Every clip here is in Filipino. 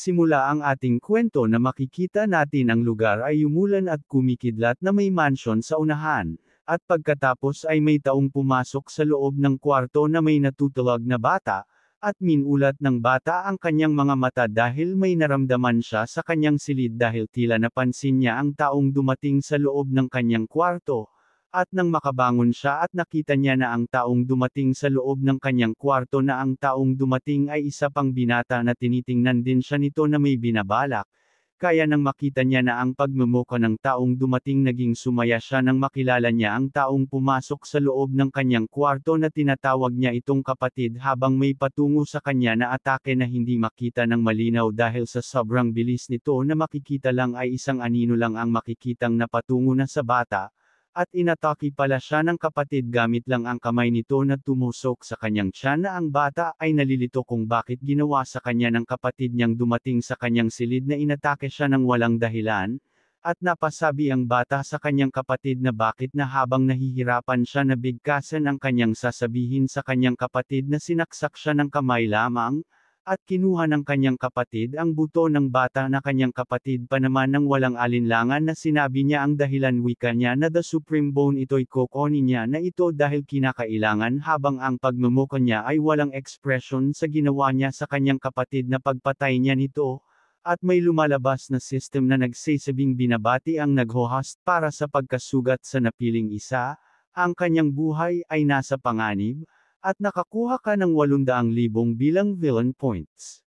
Nagsimula ang ating kwento na makikita natin ang lugar ay umulan at kumikidlat na may mansyon sa unahan, at pagkatapos ay may taong pumasok sa loob ng kwarto na may natutulog na bata, at minulat ng bata ang kanyang mga mata dahil may naramdaman siya sa kanyang silid dahil tila napansin niya ang taong dumating sa loob ng kanyang kwarto. At nang makabangon siya at nakita niya na ang taong dumating sa loob ng kanyang kwarto na ang taong dumating ay isa pang binata na tinitingnan din siya nito na may binabalak. Kaya nang makita niya na ang pagmumukha ng taong dumating naging sumaya siya nang makilala niya ang taong pumasok sa loob ng kanyang kwarto na tinatawag niya itong kapatid habang may patungo sa kanya na atake na hindi makita ng malinaw dahil sa sobrang bilis nito na makikita lang ay isang anino lang ang makikitang napatungo na sa bata. At inatake pala siya ng kapatid gamit lang ang kamay nito na tumusok sa kanyang tiyan na ang bata ay nalilito kung bakit ginawa sa kanya ng kapatid niyang dumating sa kanyang silid na inatake siya ng walang dahilan, at napasabi ang bata sa kanyang kapatid na bakit na habang nahihirapan siya na bigkasan ang kanyang sasabihin sa kanyang kapatid na sinaksak siya ng kamay lamang, at kinuha ng kanyang kapatid ang buto ng bata na kanyang kapatid pa naman ng walang alinlangan na sinabi niya ang dahilan wika niya na the supreme bone ito'y kukunin niya na ito dahil kinakailangan habang ang pagmumukha niya ay walang ekspresyon sa ginawa niya sa kanyang kapatid na pagpatay niya nito. At may lumalabas na system na nagsasabing binabati ang nagho-host para sa pagkasugat sa napiling isa, ang kanyang buhay ay nasa panganib, at nakakuha ka ng 800,000 bilang villain points.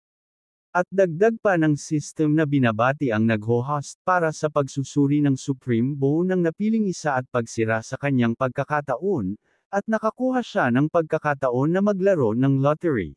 At dagdag pa ng system na binabati ang nagho-host para sa pagsusuri ng Supreme Bone ng napiling isa at pagsira sa kanyang pagkakataon, at nakakuha siya ng pagkakataon na maglaro ng lottery.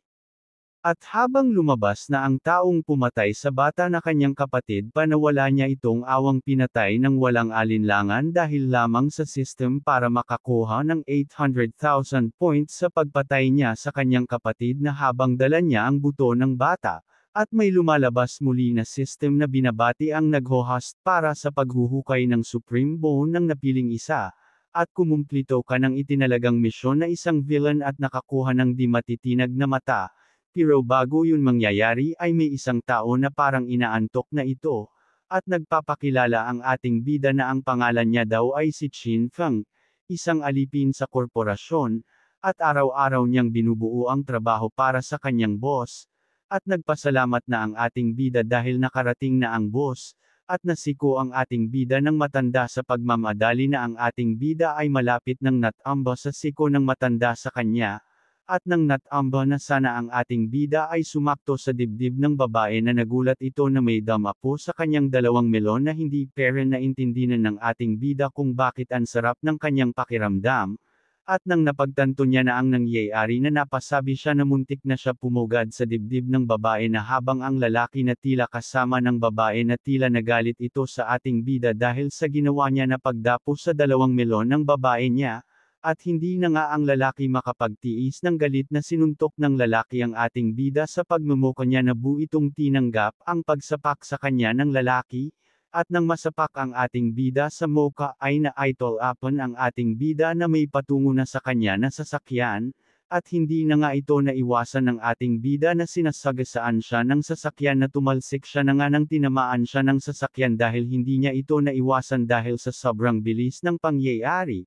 At habang lumabas na ang taong pumatay sa bata na kanyang kapatid panawala niya itong awang pinatay ng walang alinlangan dahil lamang sa system para makakuha ng 800,000 points sa pagpatay niya sa kanyang kapatid na habang dala niya ang buto ng bata, at may lumalabas muli na system na binabati ang nagho-host para sa paghuhukay ng Supreme Bone ng napiling isa, at kumumplito ka ng itinalagang misyon na isang villain at nakakuha ng di matitinag na mata. Pero bago yun mangyayari ay may isang tao na parang inaantok na ito, at nagpapakilala ang ating bida na ang pangalan niya daw ay si Chin Feng, isang alipin sa korporasyon, at araw-araw niyang binubuo ang trabaho para sa kanyang boss, at nagpasalamat na ang ating bida dahil nakarating na ang boss, at nasiko ang ating bida ng matanda sa pagmamadali na ang ating bida ay malapit ng natamba sa siko ng matanda sa kanya. At nang natamba na sana ang ating bida ay sumakto sa dibdib ng babae na nagulat ito na may damapo sa kanyang 2 melon na hindi pera na intindihan ng ating bida kung bakit ang sarap ng kanyang pakiramdam. At nang napagtanto niya na ang nangyayari na napasabi siya na muntik na siya pumugad sa dibdib ng babae na habang ang lalaki na tila kasama ng babae na tila nagalit ito sa ating bida dahil sa ginawa niya na pagdapo sa 2 melon ng babae niya. At hindi na nga ang lalaki makapagtiis ng galit na sinuntok ng lalaki ang ating bida sa pagmumukha niya na itong tinanggap ang pagsapak sa kanya ng lalaki, at nang masapak ang ating bida sa muka ay na-idol upon ang ating bida na may patungo na sa kanya na sasakyan, at hindi na nga ito naiwasan ng ating bida na sinasagasaan siya ng sasakyan na tumalsik siya na nga nang tinamaan siya ng sasakyan dahil hindi niya ito naiwasan dahil sa sobrang bilis ng pangyayari.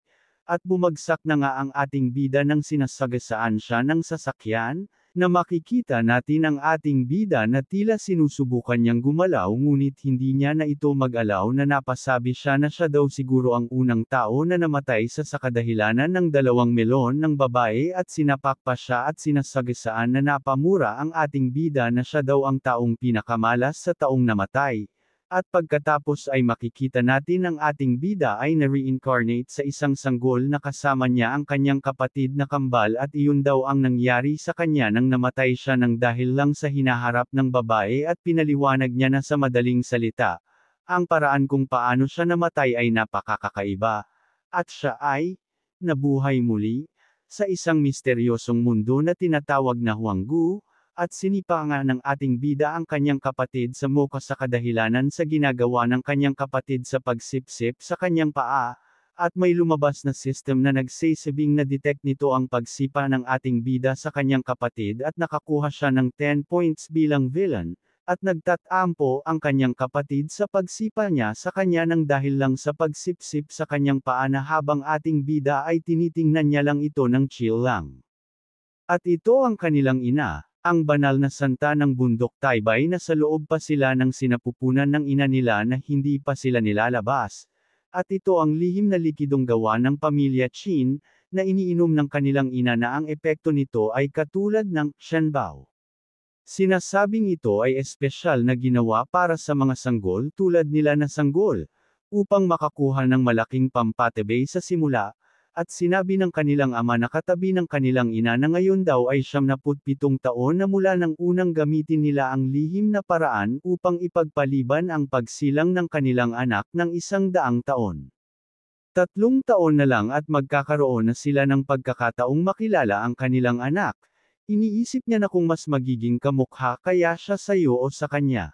At bumagsak na nga ang ating bida nang sinasagasaan siya ng sasakyan, na makikita natin ang ating bida na tila sinusubukan niyang gumalaw ngunit hindi niya na ito mag-alaw na napasabi siya na siya daw siguro ang unang tao na namatay sa sakadahilanan ng 2 melon ng babae at sinapak pa siya at sinasagasaan na napamura ang ating bida na siya daw ang taong pinakamalas sa taong namatay. At pagkatapos ay makikita natin ang ating bida ay na-reincarnate sa isang sanggol na kasama niya ang kanyang kapatid na kambal at iyon daw ang nangyari sa kanya nang namatay siya ng dahil lang sa hinaharap ng babae at pinaliwanag niya na sa madaling salita. Ang paraan kung paano siya namatay ay napakakaiba. At siya ay nabuhay muli sa isang misteryosong mundo na tinatawag na Huanggu. At sinipa nga ng ating bida ang kanyang kapatid sa muka sa kadahilanan sa ginagawa ng kanyang kapatid sa pagsipsip sa kanyang paa, at may lumabas na system na nagsasabing na-detect nito ang pagsipa ng ating bida sa kanyang kapatid at nakakuha siya ng 10 points bilang villain, at nagtatampo ang kanyang kapatid sa pagsipa niya sa kanya nang dahil lang sa pagsipsip sa kanyang paa na habang ating bida ay tinitingnan niya lang ito ng chill lang. At ito ang kanilang ina, ang banal na santa ng bundok Taybay na sa loob pa sila ng sinapupunan ng ina nila na hindi pa sila nilalabas. At ito ang lihim na likidong gawa ng pamilya Qin, na iniinom ng kanilang ina na ang epekto nito ay katulad ng Shenbao. Sinasabing ito ay espesyal na ginawa para sa mga sanggol tulad nila na sanggol, upang makakuha ng malaking pampatibay sa simula, at sinabi ng kanilang ama na katabi ng kanilang ina na ngayon daw ay 77 taon na mula nang unang gamitin nila ang lihim na paraan upang ipagpaliban ang pagsilang ng kanilang anak ng 100 taon. 3 taon na lang at magkakaroon na sila ng pagkakataong makilala ang kanilang anak. Iniisip niya na kung mas magiging kamukha kaya siya sa iyo o sa kanya.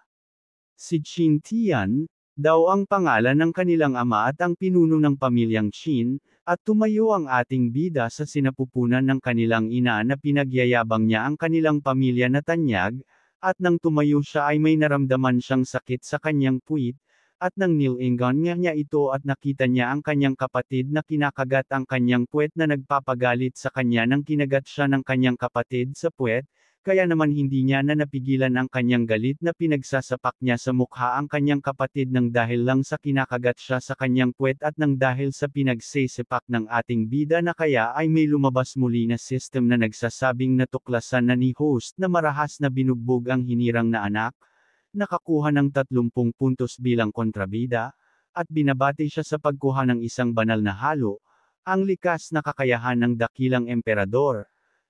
Si Qin Tian, daw ang pangalan ng kanilang ama at ang pinuno ng pamilyang Qin, at tumayo ang ating bida sa sinapupunan ng kanilang ina na pinagyayabang niya ang kanilang pamilya na tanyag, at nang tumayo siya ay may naramdaman siyang sakit sa kanyang puwit, at nang nilingon niya ito at nakita niya ang kanyang kapatid na kinakagat ang kanyang puwet na nagpapagalit sa kanya nang kinagat siya ng kanyang kapatid sa puwet, kaya naman hindi niya na napigilan ang kanyang galit na pinagsasapak niya sa mukha ang kanyang kapatid nang dahil lang sa kinakagat siya sa kanyang puwet at nang dahil sa pinagsesepak ng ating bida na kaya ay may lumabas muli na system na nagsasabing natuklasan na ni host na marahas na binugbog ang hinirang na anak, nakakuha ng 30 puntos bilang kontrabida, at binabati siya sa pagkuha ng isang banal na halo, ang likas na kakayahan ng dakilang emperador.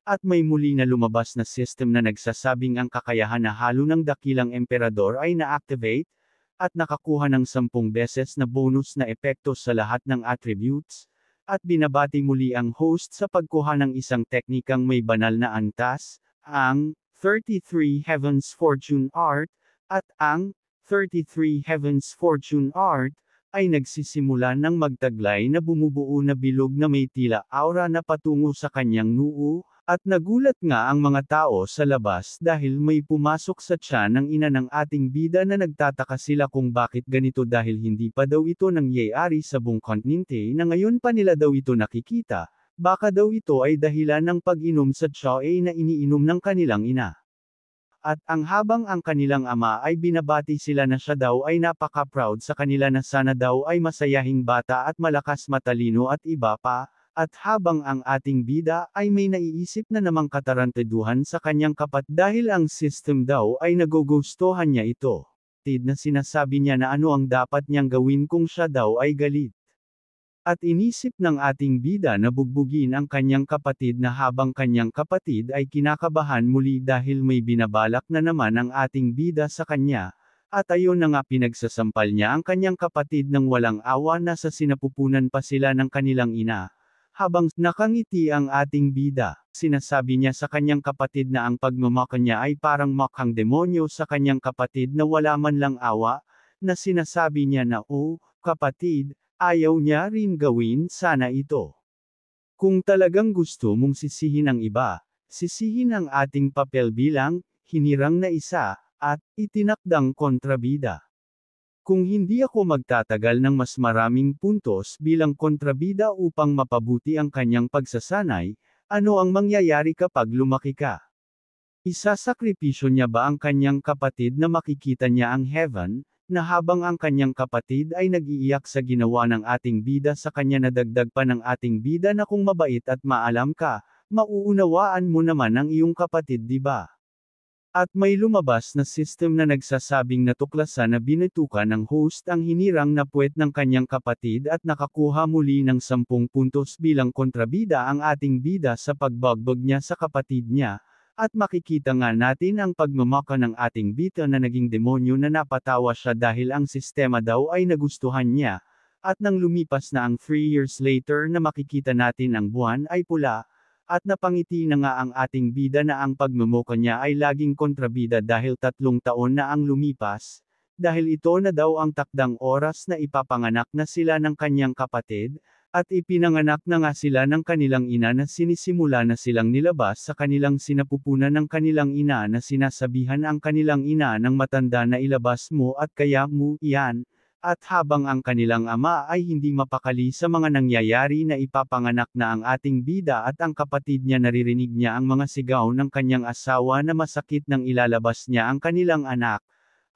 At may muli na lumabas na system na nagsasabing ang kakayahan na halo ng dakilang emperador ay na-activate, at nakakuha ng 10 beses na bonus na epekto sa lahat ng attributes, at binabati muli ang host sa pagkuha ng isang teknikang may banal na antas, ang 33 Heavens Fortune Art, at ang 33 Heavens Fortune Art, ay nagsisimula ng magtaglay na bumubuo na bilog na may tila aura na patungo sa kanyang noo, at nagulat nga ang mga tao sa labas dahil may pumasok sa tiyan ng ina ng ating bida na nagtataka sila kung bakit ganito dahil hindi pa daw ito nangyayari sa buong kontinente na ngayon pa nila daw ito nakikita, baka daw ito ay dahilan ng pag-inom sa choe na iniinom ng kanilang ina. At ang habang ang kanilang ama ay binabati sila na siya daw ay napaka-proud sa kanila na sana daw ay masayahing bata at malakas matalino at iba pa, at habang ang ating bida ay may naiisip na namang katarantaduhan sa kanyang dahil ang system daw ay nagugustuhan niya ito. Na sinasabi niya na ano ang dapat niyang gawin kung siya daw ay galit. At inisip ng ating bida na bugbugin ang kanyang kapatid na habang kanyang kapatid ay kinakabahan muli dahil may binabalak na naman ang ating bida sa kanya, at ayon na nga pinagsasampal niya ang kanyang kapatid ng walang awa na sa sinapupunan pa sila ng kanilang ina. Habang nakangiti ang ating bida, sinasabi niya sa kanyang kapatid na ang pagmamaka niya ay parang makhang demonyo sa kanyang kapatid na wala man lang awa, na sinasabi niya na oh, kapatid, ayaw niya rin gawin sana ito. Kung talagang gusto mong sisihin ang iba, sisihin ang ating papel bilang, hinirang na isa, at itinakdang kontrabida. Kung hindi ako magtatagal ng mas maraming puntos bilang kontrabida upang mapabuti ang kanyang pagsasanay, ano ang mangyayari kapag lumaki ka? Isasakripisyo niya ba ang kanyang kapatid na makikita niya ang heaven, na habang ang kanyang kapatid ay nag-iiyak sa ginawa ng ating bida sa kanya na dagdag pa ng ating bida na kung mabait at maalam ka, mauunawaan mo naman ang iyong kapatid di ba? At may lumabas na system na nagsasabing natuklasan na binitukan ng host ang hinirang na puwet ng kanyang kapatid at nakakuha muli ng 10 puntos bilang kontrabida ang ating bida sa pagbagbag niya sa kapatid niya, at makikita nga natin ang pagmamaka ng ating bida na naging demonyo na napatawa siya dahil ang sistema daw ay nagustuhan niya, at nang lumipas na ang 3 years later na makikita natin ang buwan ay pula, at napangiti na nga ang ating bida na ang pagmumuka niya ay laging kontrabida dahil 3 taon na ang lumipas, dahil ito na daw ang takdang oras na ipapanganak na sila ng kanyang kapatid, At ipinanganak na nga sila ng kanilang ina na sinisimula na silang nilabas sa kanilang sinapupunan ng kanilang ina na sinasabihan ang kanilang ina ng matanda na ilabas mo at kaya mo iyan. At habang ang kanilang ama ay hindi mapakali sa mga nangyayari na ipapanganak na ang ating bida at ang kapatid niya naririnig niya ang mga sigaw ng kanyang asawa na masakit nang ilalabas niya ang kanilang anak.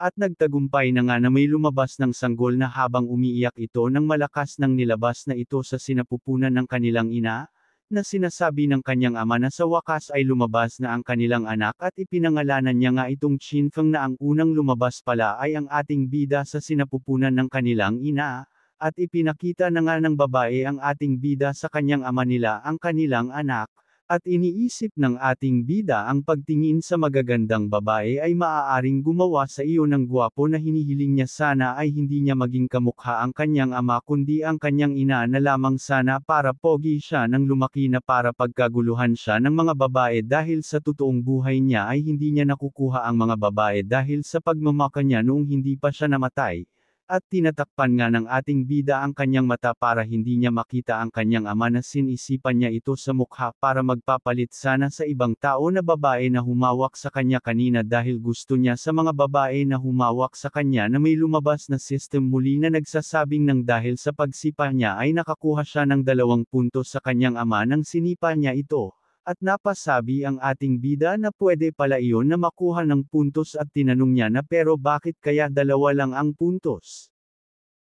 At nagtagumpay na nga na may lumabas ng sanggol na habang umiiyak ito ng malakas nang nilabas na ito sa sinapupunan ng kanilang ina, na sinasabi ng kanyang ama na sa wakas ay lumabas na ang kanilang anak at ipinangalanan niya nga itong Chinfeng na ang unang lumabas pala ay ang ating bida sa sinapupunan ng kanilang ina, at ipinakita na nga ng babae ang ating bida sa kanyang ama nila ang kanilang anak. At iniisip ng ating bida ang pagtingin sa magagandang babae ay maaaring gumawa sa iyo ng gwapo na hinihiling niya sana ay hindi niya maging kamukha ang kanyang ama kundi ang kanyang ina na lamang sana para pogi siya nang lumaki na para pagkaguluhan siya ng mga babae dahil sa totoong buhay niya ay hindi niya nakukuha ang mga babae dahil sa pagmamaka niya noong hindi pa siya namatay. At tinatakpan nga ng ating bida ang kanyang mata para hindi niya makita ang kanyang ama na sinisipan niya ito sa mukha para magpapalit sana sa ibang tao na babae na humawak sa kanya kanina dahil gusto niya sa mga babae na humawak sa kanya na may lumabas na system muli na nagsasabing ng dahil sa pagsipa niya ay nakakuha siya ng 2 puntos sa kanyang ama nang sinipa niya ito. At napasabi ang ating bida na pwede pala iyon na makuha ng puntos at tinanong niya na pero bakit kaya 2 lang ang puntos?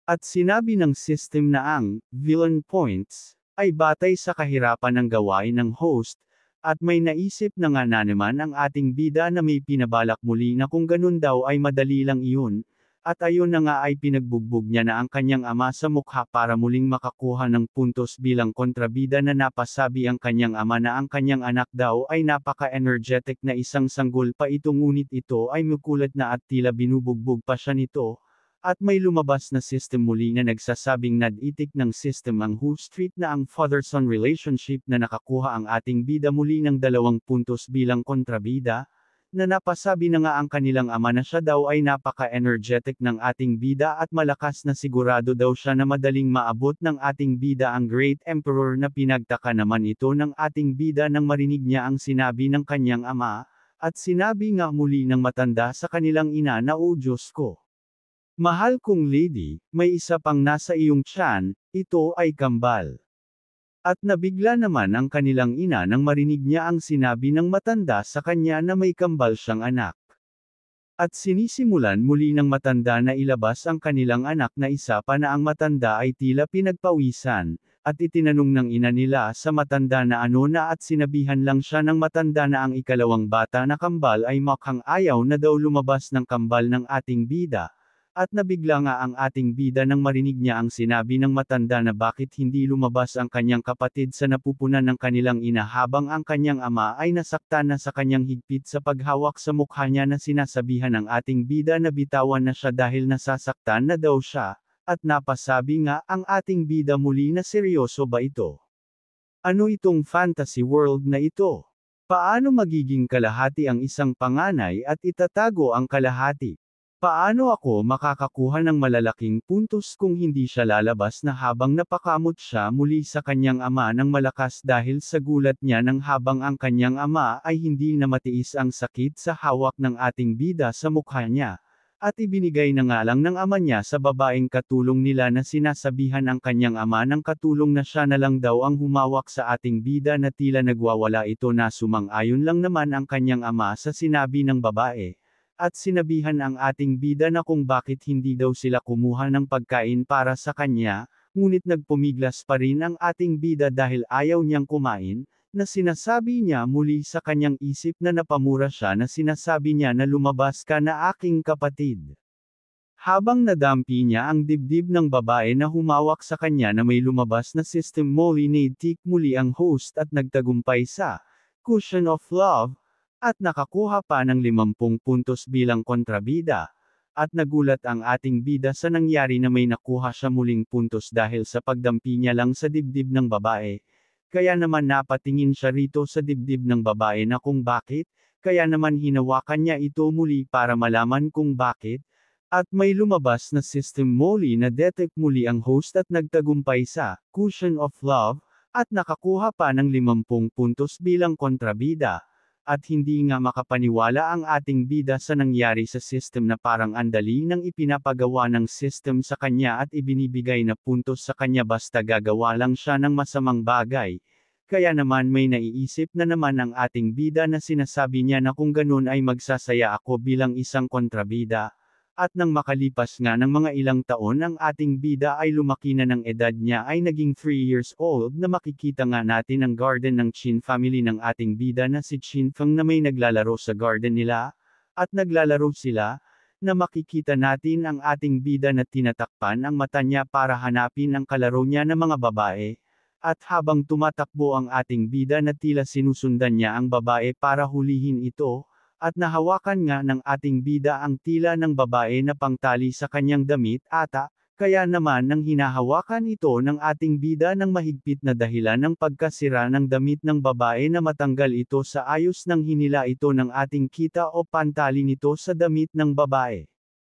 At sinabi ng system na ang villain points ay batay sa kahirapan ng gawain ng host, at may naisip na nga na naman ang ating bida na may pinabalak muli na kung ganun daw ay madali lang iyon. At ayon na nga ay pinagbugbog niya na ang kanyang ama sa mukha para muling makakuha ng puntos bilang kontrabida na napasabi ang kanyang ama na ang kanyang anak daw ay napaka-energetic na isang sanggol pa ito ngunit ito ay mukulat na at tila binubugbog pa siya nito. At may lumabas na system muli na nagsasabing naditik ng system ang Who Street na ang father-son relationship na nakakuha ang ating bida muli ng 2 puntos bilang kontrabida. Na napasabi na nga ang kanilang ama na siya daw ay napaka-energetic ng ating bida at malakas na sigurado daw siya na madaling maabot ng ating bida ang Great Emperor na pinagtaka naman ito ng ating bida nang marinig niya ang sinabi ng kanyang ama, at sinabi nga muli ng matanda sa kanilang ina na o Diyos ko. Mahal kong lady, may isa pang nasa iyong tiyan, ito ay kambal. At nabigla naman ang kanilang ina nang marinig niya ang sinabi ng matanda sa kanya na may kambal siyang anak. At sinisimulan muli ng matanda na ilabas ang kanilang anak na isa pa na ang matanda ay tila pinagpawisan, at itinanong ng ina nila sa matanda na ano na at sinabihan lang siya ng matanda na ang ikalawang bata na kambal ay mukhang ayaw na daw lumabas ng kambal ng ating bida. At nabigla nga ang ating bida nang marinig niya ang sinabi ng matanda na bakit hindi lumabas ang kanyang kapatid sa napupunan ng kanilang ina habang ang kanyang ama ay nasaktan na sa kanyang higpit sa paghawak sa mukha niya na sinasabihan ng ating bida na bitawan na siya dahil nasasaktan na daw siya, at napasabi nga ang ating bida muli na seryoso ba ito? Ano itong fantasy world na ito? Paano magiging kalahati ang isang panganay at itatago ang kalahati? Paano ako makakakuha ng malalaking puntos kung hindi siya lalabas na habang napakamot siya muli sa kanyang ama ng malakas dahil sa gulat niya nang habang ang kanyang ama ay hindi na matiis ang sakit sa hawak ng ating bida sa mukha niya. At ibinigay na nga lang ng ama niya sa babaeng katulong nila na sinasabihan ang kanyang ama ng katulong na siya na lang daw ang humawak sa ating bida na tila nagwawala ito na sumang-ayon lang naman ang kanyang ama sa sinabi ng babae. At sinabihan ang ating bida na kung bakit hindi daw sila kumuha ng pagkain para sa kanya, ngunit nagpumiglas pa rin ang ating bida dahil ayaw niyang kumain, na sinasabi niya muli sa kanyang isip na napamura siya na sinasabi niya na lumabas ka na aking kapatid. Habang nadampi niya ang dibdib ng babae na humawak sa kanya na may lumabas na system muli naitik muli ang host at nagtagumpay sa Cushion of Love, at nakakuha pa ng 50 puntos bilang kontrabida. At nagulat ang ating bida sa nangyari na may nakuha siya muling puntos dahil sa pagdampi niya lang sa dibdib ng babae. Kaya naman napatingin siya rito sa dibdib ng babae na kung bakit, kaya naman hinawakan niya ito muli para malaman kung bakit. At may lumabas na system muli na detect muli ang host at nagtagumpay sa Cushion of Love, at nakakuha pa ng 50 puntos bilang kontrabida. At hindi nga makapaniwala ang ating bida sa nangyari sa system na parang andali nang ipinapagawa ng system sa kanya at ibinibigay na puntos sa kanya basta gagawa lang siya ng masamang bagay. Kaya naman may naiisip na naman ang ating bida na sinasabi niya na kung ganun ay magsasaya ako bilang isang kontrabida. At nang makalipas nga ng mga ilang taon ang ating bida ay lumaki na ng edad niya ay naging 3 years old na makikita nga natin ang garden ng Chin family ng ating bida na si Chin Feng na may naglalaro sa garden nila, at naglalaro sila, na makikita natin ang ating bida na tinatakpan ang mata niya para hanapin ang kalaro niya na mga babae. At habang tumatakbo ang ating bida na tila sinusundan niya ang babae para hulihin ito, at nahawakan nga ng ating bida ang tila ng babae na pangtali sa kanyang damit ata, kaya naman nang hinahawakan ito ng ating bida ng mahigpit na dahilan ng pagkasira ng damit ng babae na matanggal ito sa ayos nang hinila ito ng ating kita o pantali nito sa damit ng babae.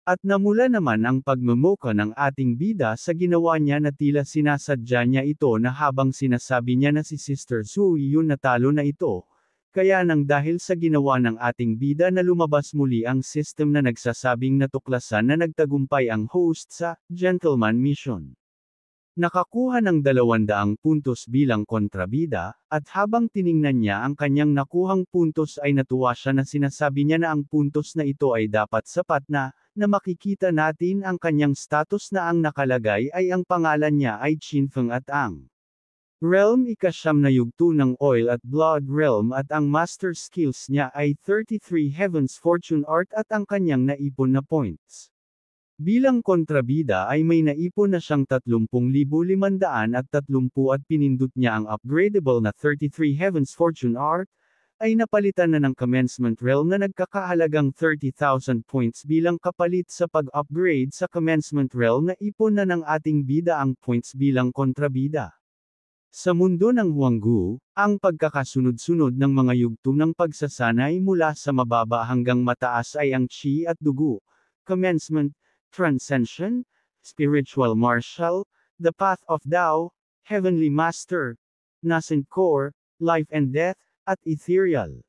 At namula naman ang pagmamoka ng ating bida sa ginawa niya na tila sinasadya niya ito na habang sinasabi niya na si Sister Sui yun natalo na ito. Kaya nang dahil sa ginawa ng ating bida na lumabas muli ang system na nagsasabing natuklasan na nagtagumpay ang host sa Gentleman Mission. Nakakuha ng 200 puntos bilang kontrabida, at habang tiningnan niya ang kanyang nakuhang puntos ay natuwa siya na sinasabi niya na ang puntos na ito ay dapat sapat na makikita natin ang kanyang status na ang nakalagay ay ang pangalan niya ay Chin Feng at ang Realm ikasyam na yugto ng Oil at Blood Realm at ang master skills niya ay 33 Heavens Fortune Art at ang kanyang naipon na points. Bilang kontrabida ay may naipon na siyang 30,530 at pinindot niya ang upgradable na 33 Heavens Fortune Art, ay napalitan na ng Commencement Realm na nagkakahalagang 30,000 points bilang kapalit sa pag-upgrade sa Commencement Realm na ipon na ng ating bida ang points bilang kontrabida. Sa mundo ng Huanggu, ang pagkakasunod-sunod ng mga yugto ng pagsasanay mula sa mababa hanggang mataas ay ang Qi at Dugu, Commencement, Transcension, Spiritual Martial, The Path of Tao, Heavenly Master, Nascent Core, Life and Death, at Ethereal.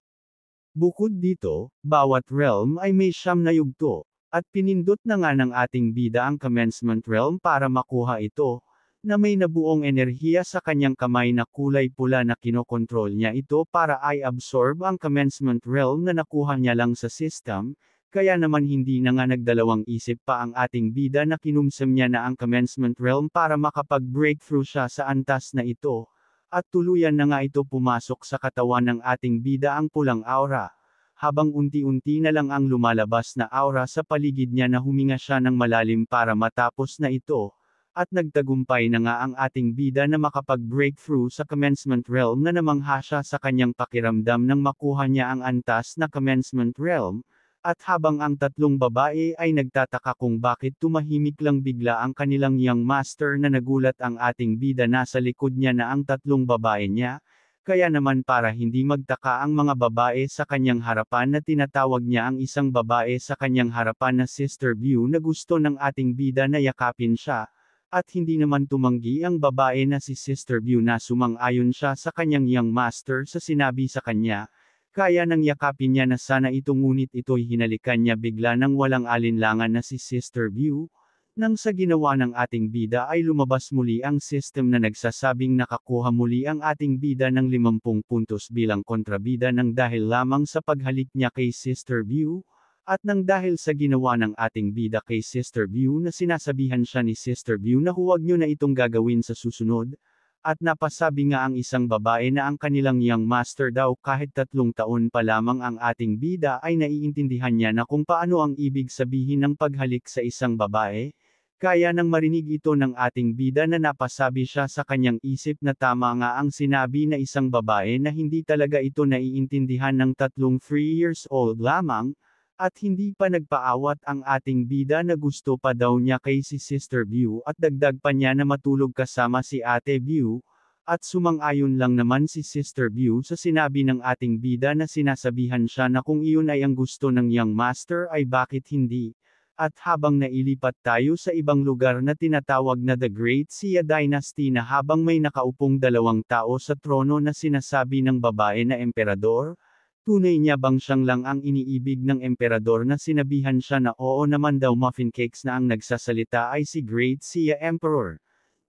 Bukod dito, bawat realm ay may 9 na yugto, at pinindot na nga ng ating bida ang Commencement Realm para makuha ito, na may nabuong enerhiya sa kanyang kamay na kulay pula na kinokontrol niya ito para i-absorb ang Commencement Realm na nakuha niya lang sa system, kaya naman hindi na nga nagdalawang isip pa ang ating bida na kinumsam niya na ang Commencement Realm para makapag-breakthrough siya sa antas na ito, at tuluyan na nga ito pumasok sa katawan ng ating bida ang pulang aura. Habang unti-unti na lang ang lumalabas na aura sa paligid niya na huminga siya ng malalim para matapos na ito. At nagtagumpay na nga ang ating bida na makapag-breakthrough sa Commencement Realm na namangha siya sa kanyang pakiramdam nang makuha niya ang antas na Commencement Realm, at habang ang tatlong babae ay nagtataka kung bakit tumahimik lang bigla ang kanilang young master na nagulat ang ating bida nasa likod niya na ang tatlong babae niya, kaya naman para hindi magtaka ang mga babae sa kanyang harapan na tinatawag niya ang isang babae sa kanyang harapan na Sister View na gusto ng ating bida na yakapin siya. At hindi naman tumanggi ang babae na si Sister View na sumang-ayon siya sa kanyang young master sa sinabi sa kanya, kaya nang yakapin niya na sana ito ngunit ito'y hinalikan niya bigla nang walang alinlangan na si Sister View. Nang sa ginawa ng ating bida ay lumabas muli ang system na nagsasabing nakakuha muli ang ating bida ng 50 puntos bilang kontrabida ng dahil lamang sa paghalik niya kay Sister View. At nang dahil sa ginawa ng ating bida kay Sister View na sinasabihan siya ni Sister View na huwag niyo na itong gagawin sa susunod, at napasabi nga ang isang babae na ang kanilang young master daw kahit 3 taon pa lamang ang ating bida ay naiintindihan niya na kung paano ang ibig sabihin ng paghalik sa isang babae, kaya nang marinig ito ng ating bida na napasabi siya sa kanyang isip na tama nga ang sinabi na isang babae na hindi talaga ito naiintindihan ng 3 years old lamang, at hindi pa nagpaawat ang ating bida na gusto pa daw niya kay si Sister View at dagdag pa niya na matulog kasama si Ate View, at sumang-ayon lang naman si Sister View sa sinabi ng ating bida na sinasabihan siya na kung iyon ay ang gusto ng young master ay bakit hindi, at habang nailipat tayo sa ibang lugar na tinatawag na The Great Xia Dynasty na habang may nakaupong dalawang tao sa trono na sinasabi ng babae na emperador, tunay niya bang siyang lang ang iniibig ng emperador na sinabihan siya na oo naman daw muffin cakes na ang nagsasalita ay si Great Xia Emperor,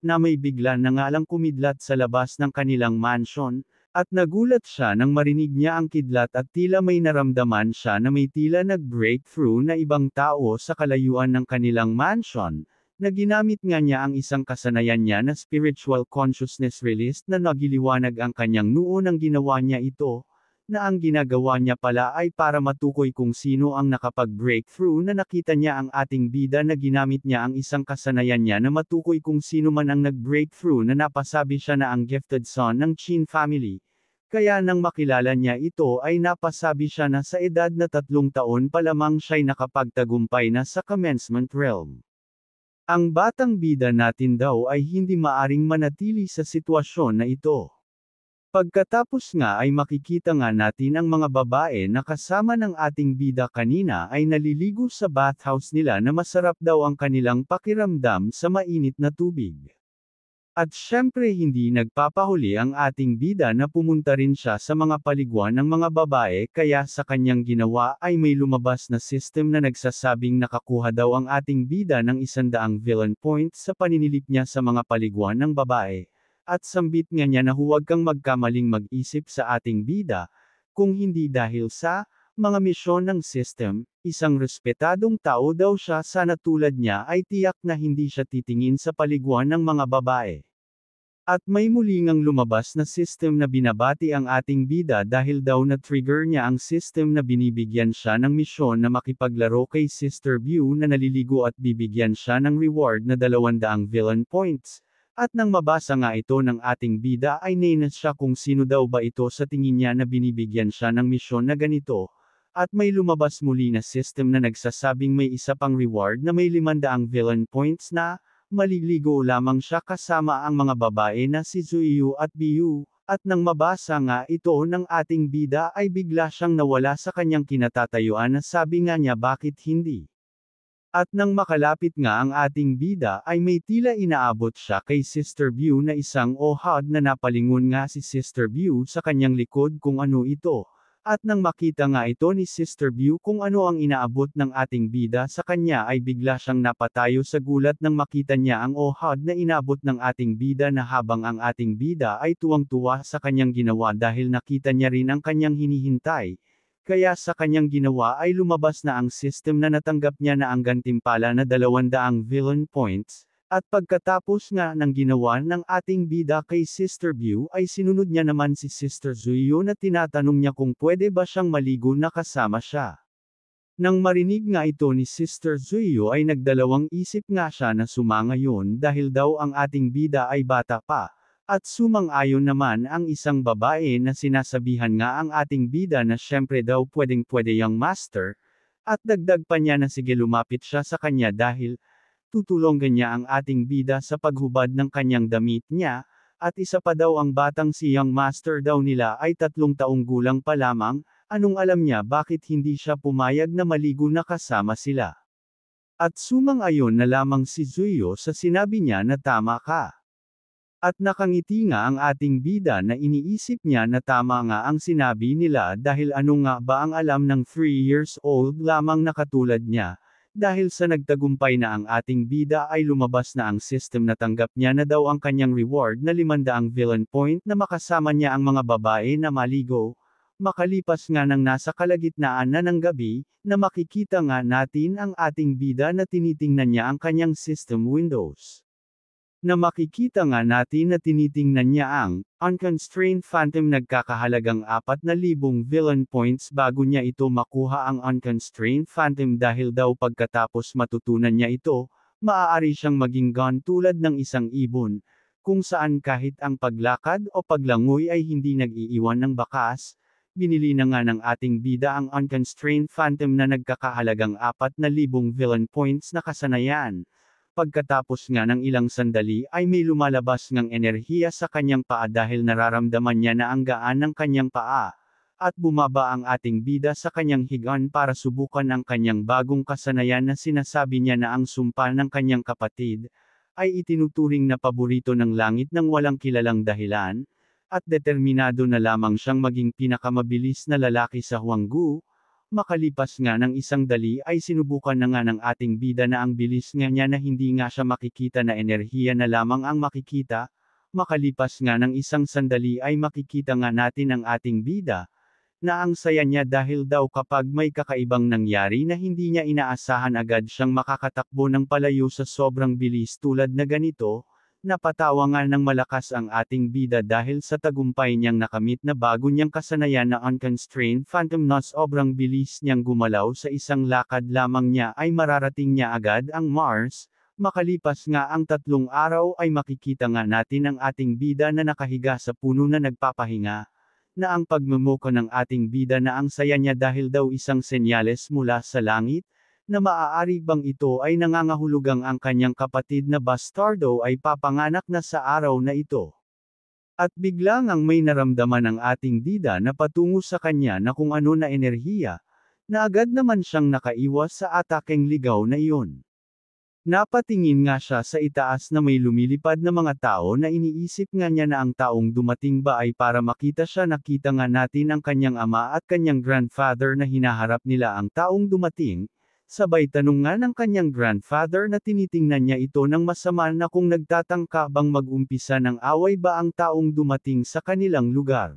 na may bigla na nga lang kumidlat sa labas ng kanilang mansion, at nagulat siya nang marinig niya ang kidlat at tila may naramdaman siya na may tila nag-breakthrough na ibang tao sa kalayuan ng kanilang mansion, na ginamit nga niya ang isang kasanayan niya na spiritual consciousness release na nagiliwanag ang kanyang noo nang ginawa niya ito, na ang ginagawa niya pala ay para matukoy kung sino ang nakapag-breakthrough na nakita niya ang ating bida na ginamit niya ang isang kasanayan niya na matukoy kung sino man ang nag-breakthrough na napasabi siya na ang gifted son ng Qin family. Kaya nang makilala niya ito ay napasabi siya na sa edad na 3 taon pa lamang siya'y nakapagtagumpay na sa commencement realm. Ang batang bida natin daw ay hindi maaring manatili sa sitwasyon na ito. Pagkatapos nga ay makikita nga natin ang mga babae na kasama ng ating bida kanina ay naliligo sa bathhouse nila na masarap daw ang kanilang pakiramdam sa mainit na tubig. At syempre hindi nagpapahuli ang ating bida na pumunta rin siya sa mga paliguan ng mga babae kaya sa kanyang ginawa ay may lumabas na system na nagsasabing nakakuha daw ang ating bida ng 100 villain points sa paninilip niya sa mga paliguan ng babae. At sambit nga niya na huwag kang magkamaling mag-isip sa ating bida, kung hindi dahil sa mga misyon ng system, isang respetadong tao daw siya sana tulad niya ay tiyak na hindi siya titingin sa paliguan ng mga babae. At may muli ngang lumabas na system na binabati ang ating bida dahil daw na-trigger niya ang system na binibigyan siya ng misyon na makipaglaro kay Sister View na naliligo at bibigyan siya ng reward na 200 villain points. At nang mabasa nga ito ng ating bida ay nainis siya kung sino daw ba ito sa tingin niya na binibigyan siya ng misyon na ganito, at may lumabas muli na system na nagsasabing may isa pang reward na may 500 villain points na, maliligo lamang siya kasama ang mga babae na si Zuiyu at Biu, at nang mabasa nga ito ng ating bida ay bigla siyang nawala sa kanyang kinatatayuan na sabi nga niya bakit hindi. At nang makalapit nga ang ating bida ay may tila inaabot siya kay Sister View na isang ohad na napalingon nga si Sister View sa kanyang likod kung ano ito. At nang makita nga ito ni Sister View kung ano ang inaabot ng ating bida sa kanya ay bigla siyang napatayo sa gulat nang makita niya ang ohad na inabot ng ating bida na habang ang ating bida ay tuwang-tuwa sa kanyang ginawa dahil nakita niya rin ang kanyang hinihintay. Kaya sa kanyang ginawa ay lumabas na ang system na natanggap niya na ang gantimpala na 200 villain points, at pagkatapos nga ng ginawa ng ating bida kay Sister View ay sinunod niya naman si Sister Zuyo na tinatanong niya kung pwede ba siyang maligo na kasama siya. Nang marinig nga ito ni Sister Zuyo ay nagdalawang isip nga siya na sumangayon dahil daw ang ating bida ay bata pa. At sumang-ayon naman ang isang babae na sinasabihan nga ang ating bida na syempre daw pwedeng-pwede yang master, at dagdag pa niya na sige lumapit siya sa kanya dahil, tutulungan niya ang ating bida sa paghubad ng kanyang damit niya, at isa pa daw ang batang si young master daw nila ay 3 taong gulang pa lamang, anong alam niya bakit hindi siya pumayag na maligo na kasama sila. At sumang-ayon na lamang si Zuyo sa sinabi niya na tama ka. At nakangiti nga ang ating bida na iniisip niya na tama nga ang sinabi nila dahil ano nga ba ang alam ng 3 years old lamang na katulad niya, dahil sa nagtagumpay na ang ating bida ay lumabas na ang system na tanggap niya na daw ang kanyang reward na 500 villain point na makasama niya ang mga babae na maligo. Makalipas nga ng nasa kalagitnaan na ng gabi, na makikita nga natin ang ating bida na tinitingnan niya ang kanyang system windows. Na makikita nga natin na tinitingnan niya ang unconstrained phantom nagkakahalagang 4,000 villain points bago niya ito makuha ang unconstrained phantom dahil daw pagkatapos matutunan niya ito, maaari siyang maging god tulad ng isang ibon, kung saan kahit ang paglakad o paglangoy ay hindi nag-iiwan ng bakas. Binili na nga ng ating bida ang unconstrained phantom na nagkakahalagang 4,000 villain points na kasanayan. Pagkatapos nga ng ilang sandali ay may lumalabas ngang enerhiya sa kanyang paa dahil nararamdaman niya na ang gaan ng kanyang paa. at bumaba ang ating bida sa kanyang higaan para subukan ang kanyang bagong kasanayan na sinasabi niya na ang sumpa ng kanyang kapatid, ay itinuturing na paborito ng langit ng walang kilalang dahilan, at determinado na lamang siyang maging pinakamabilis na lalaki sa Huanggu. Makalipas nga ng isang dali ay sinubukan na nga ng ating bida na ang bilis nga niya na hindi nga siya makikita na enerhiya na lamang ang makikita. Makalipas nga ng isang sandali ay makikita nga natin ang ating bida, na ang saya niya dahil daw kapag may kakaibang nangyari na hindi niya inaasahan agad siyang makakatakbo ng palayo sa sobrang bilis tulad na ganito. Napatawa nga ng malakas ang ating bida dahil sa tagumpay niyang nakamit na bago niyang kasanayan na unconstrained phantom na sobrang bilis niyang gumalaw sa isang lakad lamang niya ay mararating niya agad ang Mars. Makalipas nga ang 3 araw ay makikita nga natin ang ating bida na nakahiga sa puno na nagpapahinga, na ang pagmumuka ng ating bida na ang saya niya dahil daw isang senyales mula sa langit, na maaari bang ito ay nangangahulugang ang kanyang kapatid na bastardo ay papanganak na sa araw na ito. At bigla ngang may naramdaman ang ating bida na patungo sa kanya na kung ano na enerhiya, na agad naman siyang nakaiwas sa atakeng ligaw na iyon. Napatingin nga siya sa itaas na may lumilipad na mga tao na iniisip nga niya na ang taong dumating ba ay para makita siya. Nakita nga natin ang kanyang ama at kanyang grandfather na hinaharap nila ang taong dumating. Sabay tanong nga ng kanyang grandfather na tinitingnan niya ito ng masama na kung nagtatangka bang mag-umpisa ng away ba ang taong dumating sa kanilang lugar.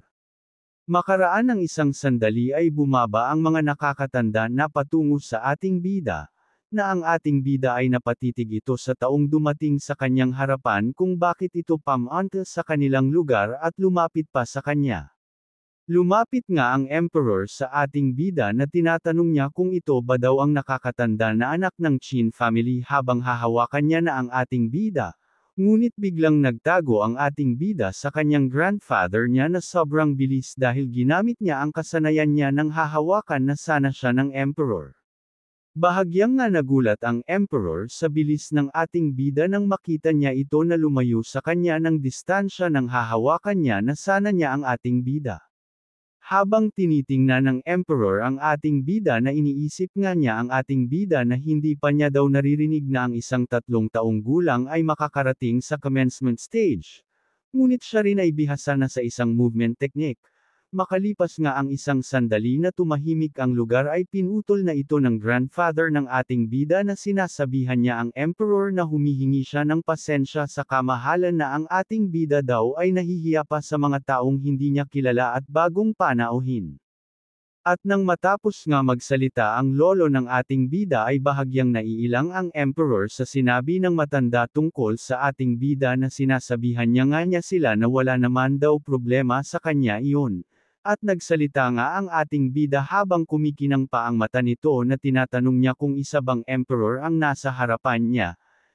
Makaraan ng isang sandali ay bumaba ang mga nakakatanda na patungo sa ating bida, na ang ating bida ay napatitig ito sa taong dumating sa kanyang harapan kung bakit ito pamunta sa kanilang lugar at lumapit pa sa kanya. Lumapit nga ang emperor sa ating bida na tinatanong niya kung ito ba daw ang nakakatanda na anak ng Qin family habang hahawakan niya na ang ating bida. Ngunit biglang nagtago ang ating bida sa kanyang grandfather niya na sobrang bilis dahil ginamit niya ang kasanayan niya ng hahawakan na sana siya ng emperor. Bahagyang nga nagulat ang emperor sa bilis ng ating bida nang makita niya ito na lumayo sa kanya ng distansya ng hahawakan niya na sana niya ang ating bida. Habang tinitingnan ng emperor ang ating bida na iniisip nga niya ang ating bida na hindi pa niya daw naririnig na ang isang 3 taong gulang ay makakarating sa commencement stage. Ngunit siya rin ay bihasa na sa isang movement technique. Makalipas nga ang isang sandali na tumahimik ang lugar ay pinutol na ito ng grandfather ng ating bida na sinasabihan niya ang emperor na humihingi siya ng pasensya sa kamahalan na ang ating bida daw ay nahihiya pa sa mga taong hindi niya kilala at bagong panauhin. At nang matapos nga magsalita ang lolo ng ating bida ay bahagyang naiilang ang emperor sa sinabi ng matanda tungkol sa ating bida na sinasabihan niya sila na wala naman daw problema sa kanya iyon. At nagsalita nga ang ating bida habang kumikinang pa ang mata nito na tinatanong niya kung isa bang emperor ang nasa harapan niya,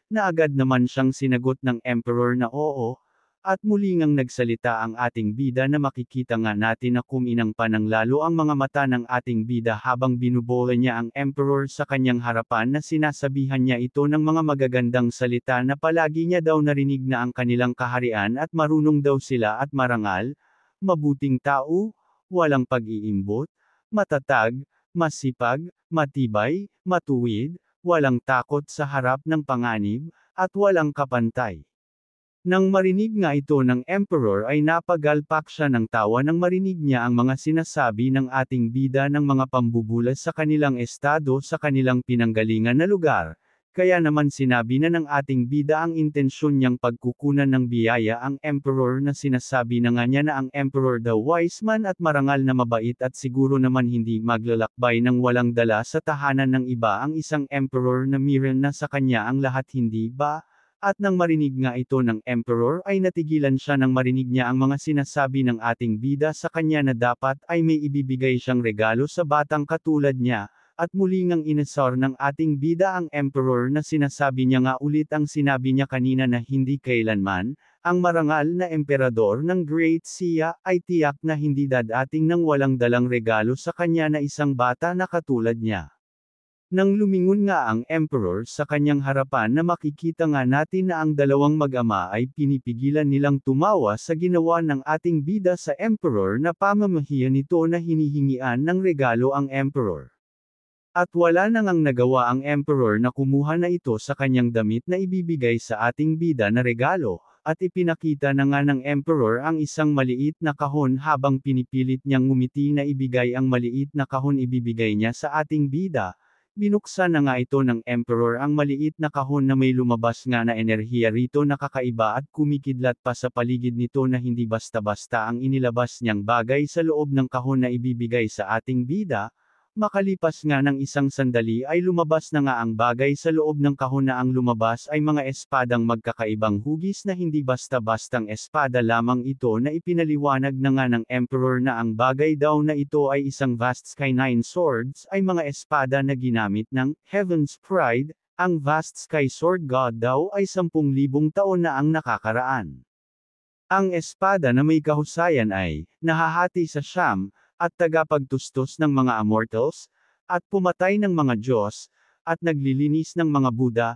na agad naman siyang sinagot ng emperor na oo, at muli ngang nagsalita ang ating bida na makikita nga natin na kuminang pa ng lalo ang mga mata ng ating bida habang binubola niya ang emperor sa kanyang harapan na sinasabihan niya ito ng mga magagandang salita na palagi niya daw narinig na ang kanilang kaharian at marunong daw sila at marangal, mabuting tao, walang pag-iimbot, matatag, masipag, matibay, matuwid, walang takot sa harap ng panganib, at walang kapantay. Nang marinig nga ito ng emperor ay napagalpak siya ng tawa nang marinig niya ang mga sinasabi ng ating bida ng mga pambubulas sa kanilang estado sa kanilang pinanggalingan na lugar. Kaya naman sinabi na ng ating bida ang intensyon niyang pagkukunan ng biyaya ang emperor na sinasabi na nga niya na ang emperor daw wise man at marangal na mabait at siguro naman hindi maglalakbay ng walang dala sa tahanan ng iba ang isang emperor na miran na sa kanya ang lahat hindi ba? At nang marinig nga ito ng emperor ay natigilan siya nang marinig niya ang mga sinasabi ng ating bida sa kanya na dapat ay may ibibigay siyang regalo sa batang katulad niya. At muli ngang inasar ng ating bida ang emperor na sinasabi niya nga ulit ang sinabi niya kanina na hindi kailanman, ang marangal na emperador ng Great Xia ay tiyak na hindi dadating ng walang dalang regalo sa kanya na isang bata na katulad niya. Nang lumingon nga ang emperor sa kanyang harapan na makikita nga natin na ang dalawang mag-ama ay pinipigilan nilang tumawa sa ginawa ng ating bida sa emperor na pamamahiya nito na hinihingian ng regalo ang emperor. At wala na ngang nagawa ang emperor na kumuha na ito sa kanyang damit na ibibigay sa ating bida na regalo, at ipinakita na nga ng emperor ang isang maliit na kahon habang pinipilit niyang ngumiti na ibigay ang maliit na kahon ibibigay niya sa ating bida. Binuksan na nga ito ng emperor ang maliit na kahon na may lumabas nga na enerhiya rito na kakaiba at kumikidlat pa sa paligid nito na hindi basta-basta ang inilabas niyang bagay sa loob ng kahon na ibibigay sa ating bida. Makalipas nga ng isang sandali ay lumabas na nga ang bagay sa loob ng kahon na ang lumabas ay mga espadang magkakaibang hugis na hindi basta-bastang espada lamang ito na ipinaliwanag na nga ng emperor na ang bagay daw na ito ay isang vast sky nine swords ay mga espada na ginamit ng Heaven's Pride. Ang vast sky sword god daw ay 10,000 taon na ang nakakaraan. Ang espada na may kahusayan ay nahahati sa siyam, at tagapagtustos ng mga immortals, at pumatay ng mga Diyos, at naglilinis ng mga Buddha,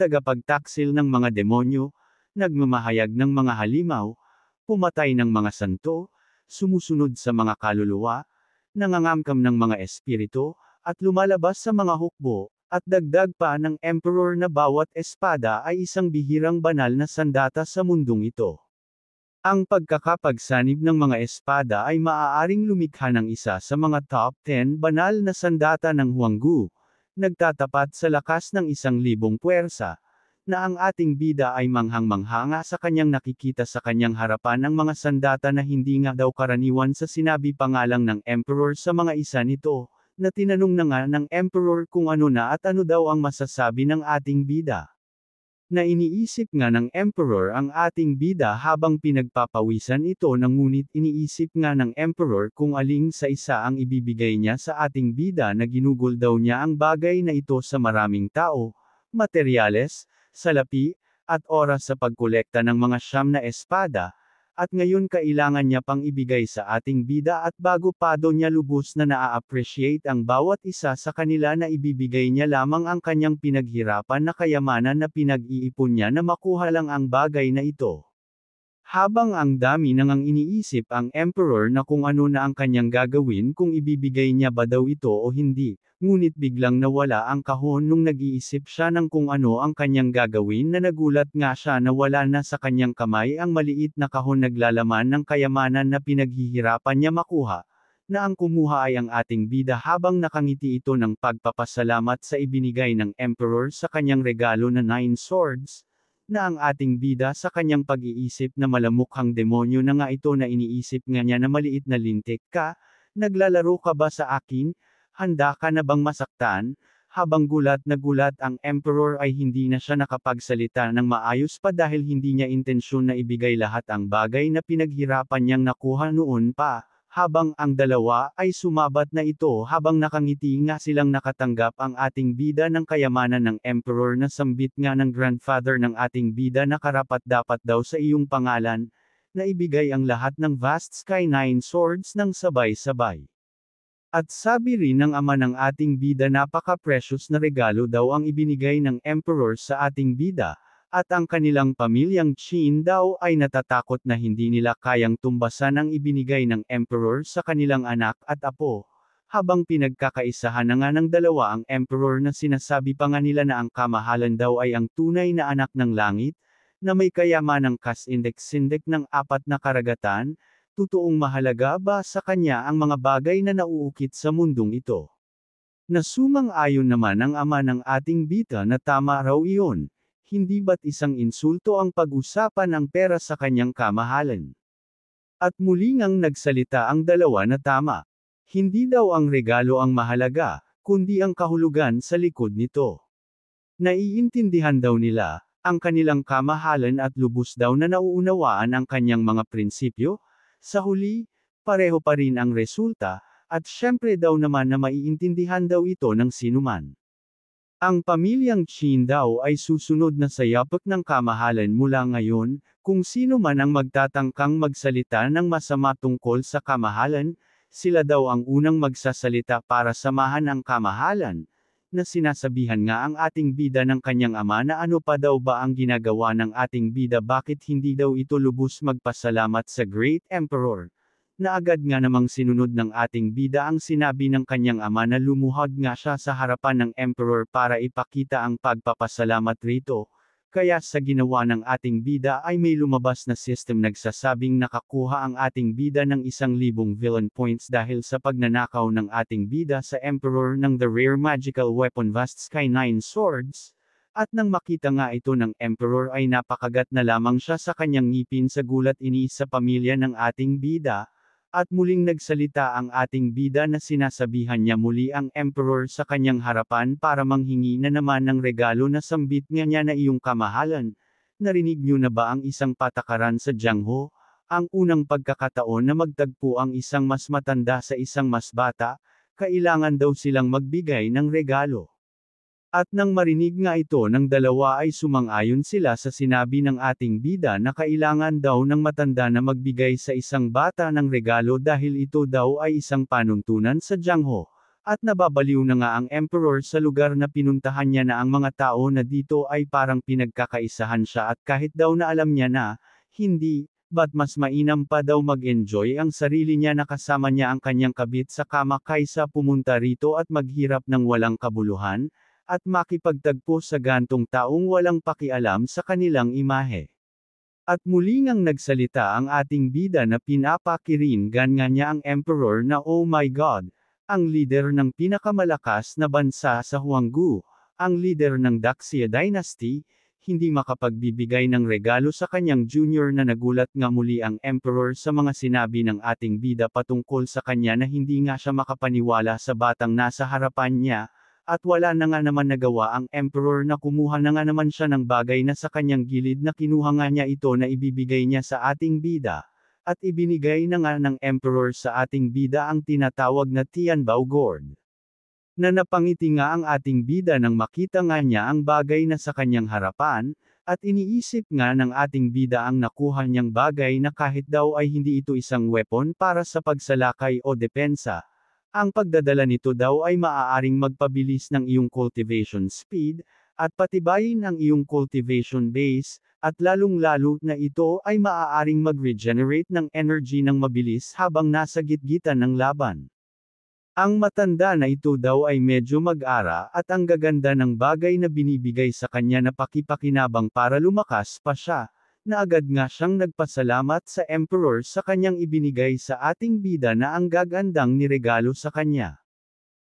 tagapagtaksil ng mga demonyo, nagmamahayag ng mga halimaw, pumatay ng mga santo, sumusunod sa mga kaluluwa, nangangamkam ng mga espiritu, at lumalabas sa mga hukbo, at dagdag pa ng emperor na bawat espada ay isang bihirang banal na sandata sa mundong ito. Ang pagkakapagsanib ng mga espada ay maaaring lumikha ng isa sa mga top 10 banal na sandata ng Huanggu, nagtatapat sa lakas ng 1,000 puwersa, na ang ating bida ay manghang-manghanga sa kanyang nakikita sa kanyang harapan ng mga sandata na hindi nga daw karaniwan sa sinabi pangalang ng emperor sa mga isa nito, na tinanong na nga ng emperor kung ano na at ano daw ang masasabi ng ating bida. Na iniisip nga ng emperor ang ating bida habang pinagpapawisan ito ngunit iniisip nga ng emperor kung aling sa isa ang ibibigay niya sa ating bida na ginugol daw niya ang bagay na ito sa maraming tao, materyales, salapi, at oras sa pagkolekta ng mga siyam na espada, at ngayon kailangan niya pang ibigay sa ating bida at bago pa do niya lubos na naa-appreciate ang bawat isa sa kanila na ibibigay niya lamang ang kanyang pinaghirapan na kayamanan na pinag-iipon niya na makuha lang ang bagay na ito. Habang ang dami nang iniisip ang emperor na kung ano na ang kanyang gagawin kung ibibigay niya ba daw ito o hindi, ngunit biglang nawala ang kahon nung nag-iisip siya ng kung ano ang kanyang gagawin na nagulat nga siya na wala na sa kanyang kamay ang maliit na kahon naglalaman ng kayamanan na pinaghihirapan niya makuha, na ang kumuha ay ang ating bida habang nakangiti ito ng pagpapasalamat sa ibinigay ng emperor sa kanyang regalo na 9 swords, na ang ating bida sa kanyang pag-iisip na malamukhang demonyo na nga ito na iniisip nga niya na maliit na lintik ka, naglalaro ka ba sa akin? Handa ka na bang masaktan? Habang gulat na gulat ang emperor ay hindi na siya nakapagsalita ng maayos pa dahil hindi niya intensyon na ibigay lahat ang bagay na pinaghirapan niyang nakuha noon pa. Habang ang dalawa ay sumabat na ito habang nakangiti nga silang nakatanggap ang ating bida ng kayamanan ng emperor na sambit nga ng grandfather ng ating bida na karapat-dapat daw sa iyong pangalan, na ibigay ang lahat ng vast sky 9 swords ng sabay-sabay. At sabi rin ng ama ng ating bida napaka-precious na regalo daw ang ibinigay ng emperor sa ating bida, at ang kanilang pamilyang Qin daw ay natatakot na hindi nila kayang tumbasan ang ibinigay ng emperor sa kanilang anak at apo. Habang pinagkakaisahan na nga ng dalawa ang emperor na sinasabi pa nga nila na ang kamahalan daw ay ang tunay na anak ng langit, na may kayamanang kasindek-sindek ng 4 na karagatan, totoong mahalaga ba sa kanya ang mga bagay na nauukit sa mundong ito? Nasumang-ayon naman ang ama ng ating bida na tama raw iyon. Hindi ba't isang insulto ang pag-usapan ang pera sa kanyang kamahalan? At muli ngang nagsalita ang dalawa na tama. Hindi daw ang regalo ang mahalaga, kundi ang kahulugan sa likod nito. Naiintindihan daw nila, ang kanilang kamahalan at lubos daw na nauunawaan ang kanyang mga prinsipyo. Sa huli, pareho pa rin ang resulta, at syempre daw naman na maiintindihan daw ito ng sinuman. Ang pamilyang Qin daw ay susunod na sa yapak ng kamahalan mula ngayon, kung sino man ang magtatangkang magsalita ng masama tungkol sa kamahalan, sila daw ang unang magsasalita para samahan ang kamahalan. na sinasabihan nga ang ating bida ng kanyang ama na ano pa daw ba ang ginagawa ng ating bida, bakit hindi daw ito lubos magpasalamat sa Great Emperor. Na agad nga namang sinunod ng ating bida ang sinabi ng kanyang ama na lumuhod nga siya sa harapan ng Emperor para ipakita ang pagpapasalamat rito. Kaya sa ginawa ng ating bida ay may lumabas na system nagsasabing nakakuha ang ating bida ng 1,000 villain points dahil sa pagnanakaw ng ating bida sa Emperor ng the rare magical weapon Vast Sky 9 Swords. At nang makita nga ito ng Emperor ay napakagat na lamang siya sa kanyang ngipin sa gulat iniis sa pamilya ng ating bida. At muling nagsalita ang ating bida na sinasabihan niya muli ang Emperor sa kanyang harapan para manghingi na naman ng regalo na sambit nga niya na iyong kamahalan. Narinig niyo na ba ang isang patakaran sa Jiangho? Ang unang pagkakataon na magtagpo ang isang mas matanda sa isang mas bata, kailangan daw silang magbigay ng regalo. At nang marinig nga ito ng dalawa ay sumang-ayon sila sa sinabi ng ating bida na kailangan daw ng matanda na magbigay sa isang bata ng regalo dahil ito daw ay isang panuntunan sa Jiangho. At nababaliw na nga ang Emperor sa lugar na pinuntahan niya na ang mga tao na dito ay parang pinagkakaisahan siya at kahit daw na alam niya na, hindi, ba't mas mainam pa daw mag-enjoy ang sarili niya na kasama niya ang kanyang kabit sa kama kaysa pumunta rito at maghirap ng walang kabuluhan, at makipagtagpo sa gantong taong walang pakialam sa kanilang imahe. At muli ngang nagsalita ang ating bida na pinapakiringgan nga niya ang Emperor na oh my God, ang leader ng pinakamalakas na bansa sa Huanggu, ang leader ng Daxia Dynasty, hindi makapagbibigay ng regalo sa kanyang junior na nagulat nga muli ang Emperor sa mga sinabi ng ating bida patungkol sa kanya na hindi nga siya makapaniwala sa batang nasa harapan niya. At wala na nga naman nagawa ang Emperor na kumuha na nga naman siya ng bagay na sa kanyang gilid na kinuha nga niya ito na ibibigay niya sa ating bida. At ibinigay na nga ng Emperor sa ating bida ang tinatawag na Tianbao Gourd. Na napangiti nga ang ating bida nang makita nga niya ang bagay na sa kanyang harapan, at iniisip nga ng ating bida ang nakuha niyang bagay na kahit daw ay hindi ito isang weapon para sa pagsalakay o depensa. Ang pagdadala nito daw ay maaaring magpabilis ng iyong cultivation speed, at patibayin ang iyong cultivation base, at lalong-lalo na ito ay maaaring mag-regenerate ng energy ng mabilis habang nasa gitgitan ng laban. Ang matanda na ito daw ay medyo mag-ara at ang gaganda ng bagay na binibigay sa kanya na pakipakinabang para lumakas pa siya. Na agad nga siyang nagpasalamat sa Emperor sa kanyang ibinigay sa ating bida na ang gagandang niregalo sa kanya.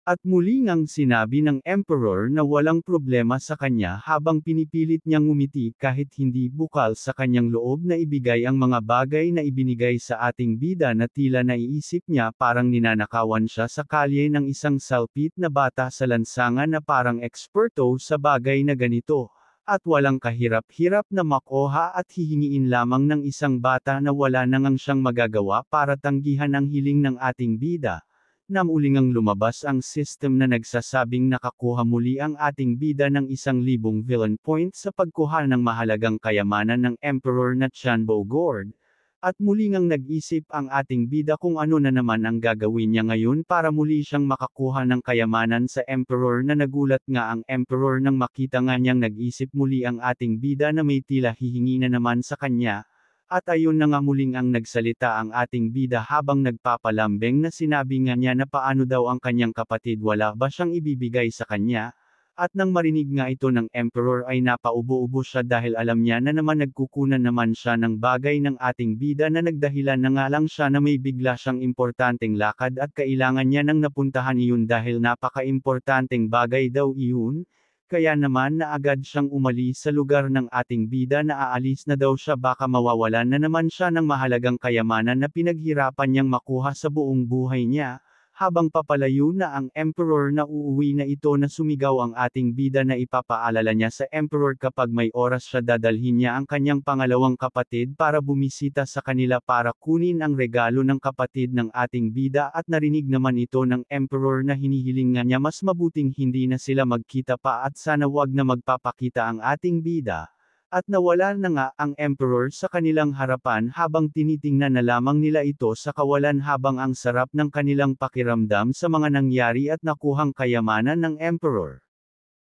At muli ngang sinabi ng Emperor na walang problema sa kanya habang pinipilit niyang ngumiti kahit hindi bukal sa kanyang loob na ibigay ang mga bagay na ibinigay sa ating bida na tila naiisip niya parang ninanakawan siya sa kalye ng isang salpit na bata sa lansangan na parang eksperto sa bagay na ganito. At walang kahirap-hirap na makuha at hihingiin lamang ng isang bata na wala na ngang siyang magagawa para tanggihan ang hiling ng ating bida. Na muling ngang lumabas ang system na nagsasabing nakakuha muli ang ating bida ng 1,000 villain points sa pagkuha ng mahalagang kayamanan ng Emperor na Tianbao Gourd. At muli ngang nag-isip ang ating bida kung ano na naman ang gagawin niya ngayon para muli siyang makakuha ng kayamanan sa Emperor na nagulat nga ang Emperor nang makita nga niyang nag-isip muli ang ating bida na may tila hihingi na naman sa kanya. At ayun na nga muling ang nagsalita ang ating bida habang nagpapalambing na sinabi nga niya na paano daw ang kanyang kapatid wala ba siyang ibibigay sa kanya. At nang marinig nga ito ng Emperor ay napaubo-ubo siya dahil alam niya na naman nagkukunan naman siya ng bagay ng ating bida na nagdahilan na nga lang siya na may bigla siyang importanteng lakad at kailangan niya nang napuntahan iyon dahil napaka-importanteng bagay daw iyon. Kaya naman na agad siyang umalis sa lugar ng ating bida na aalis na daw siya baka mawawalan na naman siya ng mahalagang kayamanan na pinaghirapan niyang makuha sa buong buhay niya. Habang papalayo na ang Emperor na uuwi na ito na sumigaw ang ating bida na ipapaalala niya sa Emperor kapag may oras siya dadalhin niya ang kanyang pangalawang kapatid para bumisita sa kanila para kunin ang regalo ng kapatid ng ating bida at narinig naman ito ng Emperor na hinihiling nga niya mas mabuting hindi na sila magkita pa at sana wag na magpapakita ang ating bida. At nawala na nga ang Emperor sa kanilang harapan habang tinitingnan na lamang nila ito sa kawalan habang ang sarap ng kanilang pakiramdam sa mga nangyari at nakuhang kayamanan ng Emperor.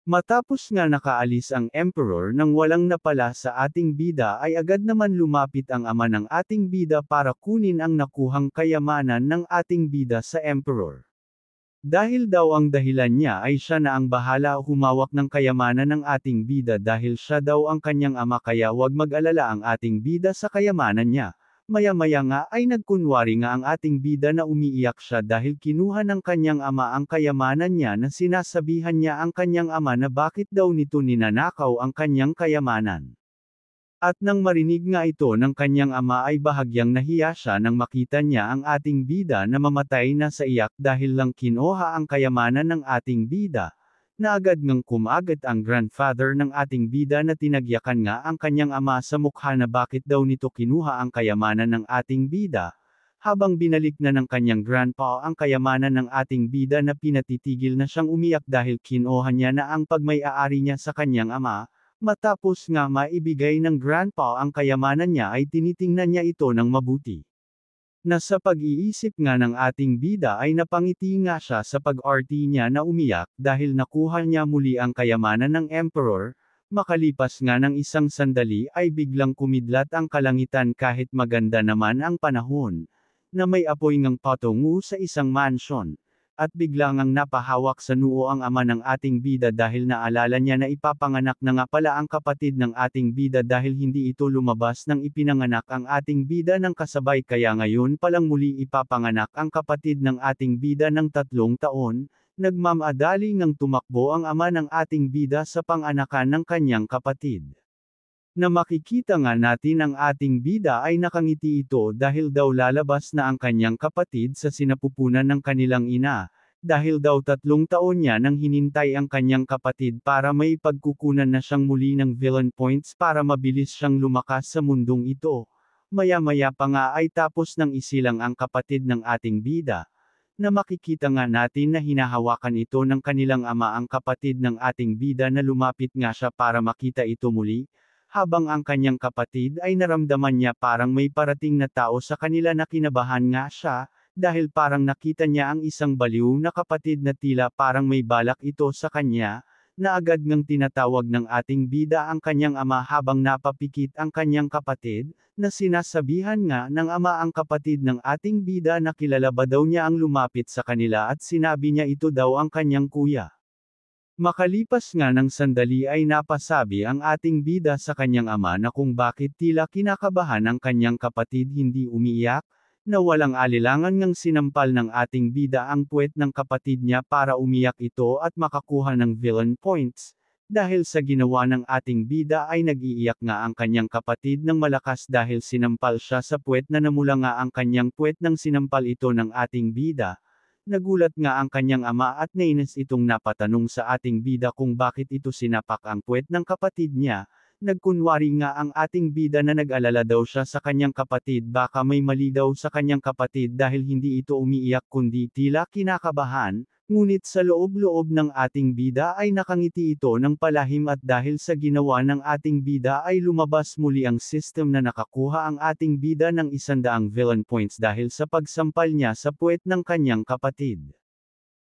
Matapos nga nakaalis ang Emperor nang walang napala sa ating bida ay agad naman lumapit ang ama ng ating bida para kunin ang nakuhang kayamanan ng ating bida sa Emperor. Dahil daw ang dahilan niya ay siya na ang bahala humawak ng kayamanan ng ating bida dahil siya daw ang kanyang ama kaya wag mag-alala ang ating bida sa kayamanan niya. Maya-maya nga ay nagkunwari nga ang ating bida na umiiyak siya dahil kinuha ng kanyang ama ang kayamanan niya na sinasabihan niya ang kanyang ama na bakit daw nito ninanakaw ang kanyang kayamanan. At nang marinig nga ito ng kanyang ama ay bahagyang nahiya siya nang makita niya ang ating bida na mamatay na sa iyak dahil lang kinuha ang kayamanan ng ating bida, na agad ngang kumagat ang grandfather ng ating bida na tinagyakan nga ang kanyang ama sa mukha na bakit daw nito kinuha ang kayamanan ng ating bida, habang binalik na ng kanyang grandpa ang kayamanan ng ating bida na pinatitigil na siyang umiyak dahil kinuha niya na ang pagmay-aari niya sa kanyang ama. Matapos nga maibigay ng grandpa ang kayamanan niya ay tinitingnan niya ito ng mabuti. Na sa pag-iisip nga ng ating bida ay napangiti nga siya sa pag-arti niya na umiyak dahil nakuha niya muli ang kayamanan ng emperor, makalipas nga ng isang sandali ay biglang kumidlat ang kalangitan kahit maganda naman ang panahon, na may apoy ngang patungo sa isang mansion. At biglang ang napahawak sa noo ang ama ng ating bida dahil naalala niya na ipapanganak na nga pala ang kapatid ng ating bida dahil hindi ito lumabas nang ipinanganak ang ating bida ng kasabay kaya ngayon palang muli ipapanganak ang kapatid ng ating bida ng 3 taon, nagmamadali ngang tumakbo ang ama ng ating bida sa panganakan ng kanyang kapatid. Na makikita nga natin ang ating bida ay nakangiti ito dahil daw lalabas na ang kanyang kapatid sa sinapupunan ng kanilang ina, dahil daw 3 taon niya nang hinintay ang kanyang kapatid para may pagkukunan na siyang muli ng villain points para mabilis siyang lumakas sa mundong ito. Maya-maya pa nga ay tapos nang isilang ang kapatid ng ating bida. Na makikita nga natin na hinahawakan ito ng kanilang ama ang kapatid ng ating bida na lumapit nga siya para makita ito muli. Habang ang kanyang kapatid ay naramdaman niya parang may parating na tao sa kanila na kinabahan nga siya, dahil parang nakita niya ang isang baliw na kapatid na tila parang may balak ito sa kanya, na agad ngang tinatawag ng ating bida ang kanyang ama habang napapikit ang kanyang kapatid, na sinasabihan nga ng ama ang kapatid ng ating bida na kilala ba daw niya ang lumapit sa kanila at sinabi niya ito daw ang kanyang kuya. Makalipas nga ng sandali ay napasabi ang ating bida sa kanyang ama na kung bakit tila kinakabahan ang kanyang kapatid hindi umiiyak, na walang alilangan ngang sinampal ng ating bida ang puwet ng kapatid niya para umiyak ito at makakuha ng villain points, dahil sa ginawa ng ating bida ay nag-iiyak nga ang kanyang kapatid ng malakas dahil sinampal siya sa puwet na namula nga ang kanyang puwet nang sinampal ito ng ating bida. Nagulat nga ang kanyang ama at nainis itong napatanong sa ating bida kung bakit ito sinapak ang puwet ng kapatid niya. Nagkunwari nga ang ating bida na nag-alala daw siya sa kanyang kapatid baka may mali daw sa kanyang kapatid dahil hindi ito umiiyak kundi tila kinakabahan, ngunit sa loob-loob ng ating bida ay nakangiti ito ng palahim at dahil sa ginawa ng ating bida ay lumabas muli ang system na nakakuha ang ating bida ng 100 villain points dahil sa pagsampal niya sa puwet ng kanyang kapatid.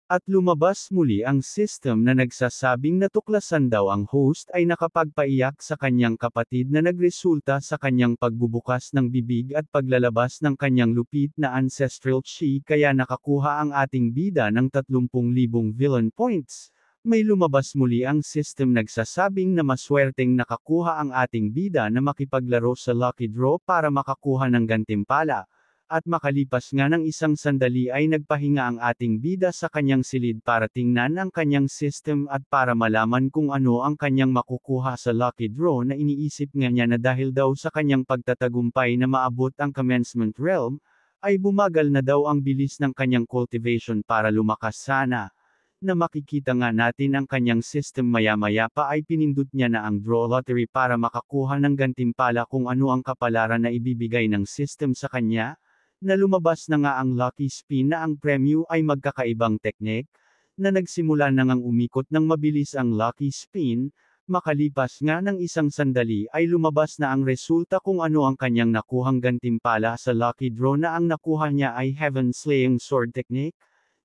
At lumabas muli ang system na nagsasabing natuklasan daw ang host ay nakapagpaiyak sa kanyang kapatid na nagresulta sa kanyang pagbubukas ng bibig at paglalabas ng kanyang lupit na ancestral chi kaya nakakuha ang ating bida ng 30,000 villain points. May lumabas muli ang system nagsasabing na maswerteng nakakuha ang ating bida na makipaglaro sa lucky draw para makakuha ng gantimpala. At makalipas nga ng isang sandali ay nagpahinga ang ating bida sa kanyang silid para tingnan ang kanyang system at para malaman kung ano ang kanyang makukuha sa lucky draw na iniisip nga niya na dahil daw sa kanyang pagtatagumpay na maabot ang commencement realm, ay bumagal na daw ang bilis ng kanyang cultivation para lumakas sana. Na makikita nga natin ang kanyang system maya-maya pa ay pinindot niya na ang draw lottery para makakuha ng gantimpala kung ano ang kapalaran na ibibigay ng system sa kanya. Na lumabas na nga ang lucky spin na ang premyo ay magkakaibang teknik, na nagsimula na ngang umikot ng mabilis ang lucky spin, makalipas nga ng isang sandali ay lumabas na ang resulta kung ano ang kanyang nakuhang gantimpala sa lucky draw na ang nakuha niya ay Heaven Slaying Sword Technique,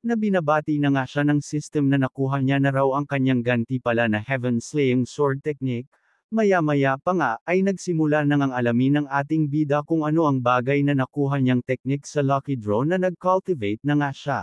na binabati na nga siya ng system na nakuha niya na raw ang kanyang gantimpala na Heaven Slaying Sword Technique. Maya-maya pa nga ay nagsimula na ngang alamin ng ating bida kung ano ang bagay na nakuha niyang technique sa Lucky Draw na nag-cultivate na nga siya.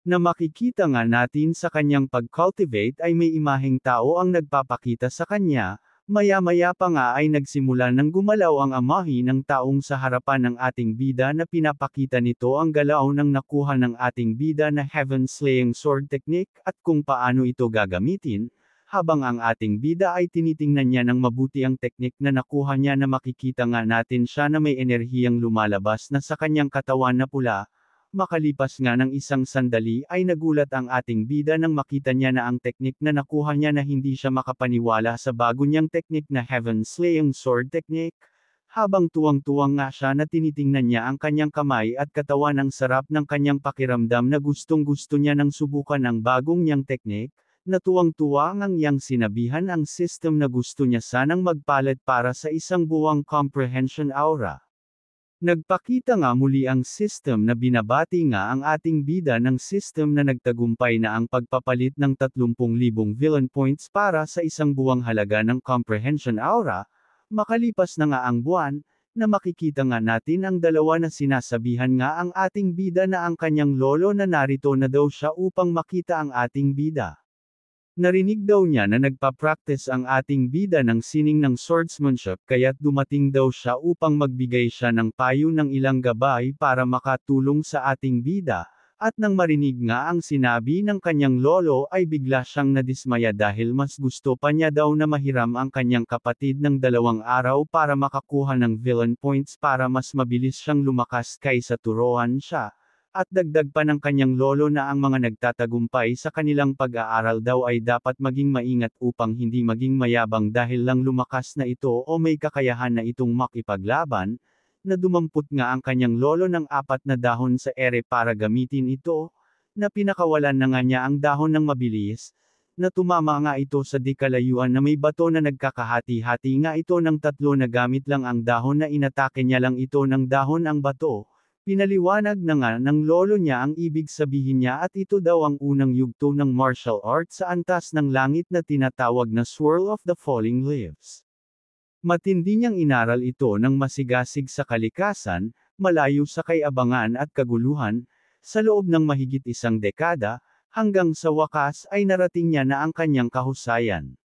Na makikita nga natin sa kanyang pag-cultivate ay may imaheng tao ang nagpapakita sa kanya, maya-maya pa nga ay nagsimula ng gumalaw ang imahe ng taong sa harapan ng ating bida na pinapakita nito ang galaw ng nakuha ng ating bida na Heaven Slaying Sword Technique at kung paano ito gagamitin. Habang ang ating bida ay tinitingnan niya ng mabuti ang teknik na nakuha niya na makikita nga natin siya na may enerhiyang lumalabas na sa kanyang katawan na pula. Makalipas nga ng isang sandali ay nagulat ang ating bida nang makita niya na ang teknik na nakuha niya na hindi siya makapaniwala sa bago niyang teknik na Heaven Slaying Sword Technique. Habang tuwang-tuwang nga siya na tinitingnan niya ang kanyang kamay at katawan ang sarap ng kanyang pakiramdam na gustong-gusto niya nang subukan ang bagong niyang teknik. Natuwang-tuwa ngang yang sinabihan ang system na gusto niya sanang magpalit para sa isang buwang comprehension aura. Nagpakita nga muli ang system na binabati nga ang ating bida ng system na nagtagumpay na ang pagpapalit ng 30,000 villain points para sa isang buwang halaga ng comprehension aura. Makalipas na nga ang buwan, na makikita nga natin ang dalawa na sinasabihan nga ang ating bida na ang kanyang lolo na narito na daw siya upang makita ang ating bida. Narinig daw niya na nagpa-practice ang ating bida ng sining ng swordsmanship kaya't dumating daw siya upang magbigay siya ng payo ng ilang gabay para makatulong sa ating bida, at nang marinig nga ang sinabi ng kanyang lolo ay bigla siyang nadismaya dahil mas gusto pa niya daw na mahiram ang kanyang kapatid ng 2 araw para makakuha ng villain points para mas mabilis siyang lumakas kaysa turuan siya. At dagdag pa ng kanyang lolo na ang mga nagtatagumpay sa kanilang pag-aaral daw ay dapat maging maingat upang hindi maging mayabang dahil lang lumakas na ito o may kakayahan na itong makipaglaban, na dumampot nga ang kanyang lolo ng 4 na dahon sa ere para gamitin ito, na pinakawalan na nga niya ang dahon ng mabilis, na tumama nga ito sa dikalayuan na may bato na nagkakahati-hati nga ito ng 3 na gamit lang ang dahon na inatake niya lang ito ng dahon ang bato. Pinaliwanag na nga ng lolo niya ang ibig sabihin niya at ito daw ang unang yugto ng martial art sa antas ng langit na tinatawag na Swirl of the Falling Leaves. Matindi niyang inaral ito ng masigasig sa kalikasan, malayo sa kayabangan at kaguluhan, sa loob ng mahigit 1 dekada, hanggang sa wakas ay narating niya na ang kanyang kahusayan.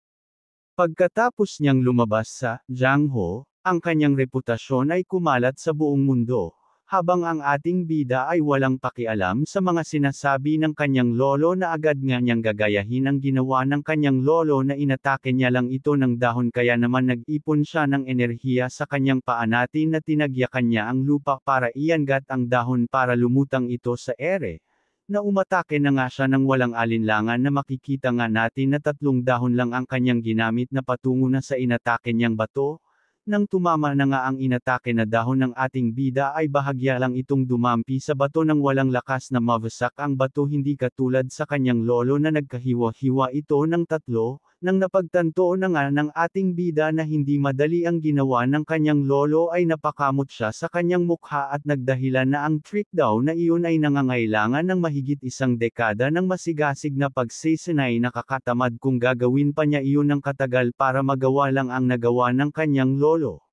Pagkatapos niyang lumabas sa Jiangho, ang kanyang reputasyon ay kumalat sa buong mundo. Habang ang ating bida ay walang pakialam sa mga sinasabi ng kanyang lolo na agad nga niyang gagayahin ang ginawa ng kanyang lolo na inatake niya lang ito ng dahon kaya naman nag-ipon siya ng enerhiya sa kanyang paa natin na tinagyakan niya ang lupa para iangat ang dahon para lumutang ito sa ere. Na umatake na nga siya ng walang alinlangan na makikita nga natin na 3 dahon lang ang kanyang ginamit na patungo na sa inatake niyang bato. Nang tumama na nga ang inatake na dahon ng ating bida ay bahagya lang itong dumampi sa bato nang walang lakas na mawasak ang bato hindi katulad sa kanyang lolo na nagkahiwa-hiwa ito ng 3, nang napagtanto na nga ng ating bida na hindi madali ang ginawa ng kanyang lolo ay napakamot siya sa kanyang mukha at nagdahilan na ang trick daw na iyon ay nangangailangan ng mahigit 1 dekada ng masigasig na pagsisinay nakakatamad kung gagawin pa niya iyon ng katagal para magawa lang ang nagawa ng kanyang lolo.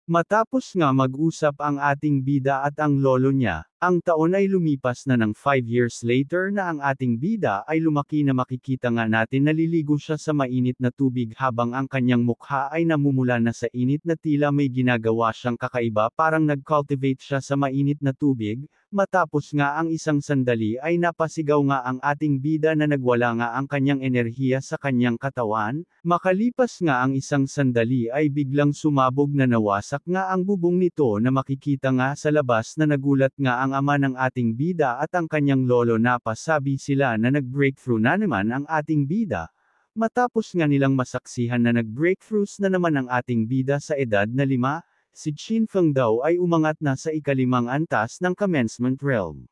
Matapos nga mag-usap ang ating bida at ang lolo niya, ang taon ay lumipas na ng 5 years later na ang ating bida ay lumaki na makikita nga natin naliligo siya sa mainit na tubig habang ang kanyang mukha ay namumula na sa init na tila may ginagawa siyang kakaiba parang nag-cultivate siya sa mainit na tubig. Matapos nga ang isang sandali ay napasigaw nga ang ating bida na nagwala nga ang kanyang enerhiya sa kanyang katawan, makalipas nga ang isang sandali ay biglang sumabog na nawasak nga ang bubong nito na makikita nga sa labas na nagulat nga ang ama ng ating bida at ang kanyang lolo na pasabi sila na nag-breakthrough na naman ang ating bida. Matapos nga nilang masaksihan na nag-breakthroughs na naman ang ating bida sa edad na 5, si Qin Feng daw ay umangat na sa ika-5 antas ng commencement realm.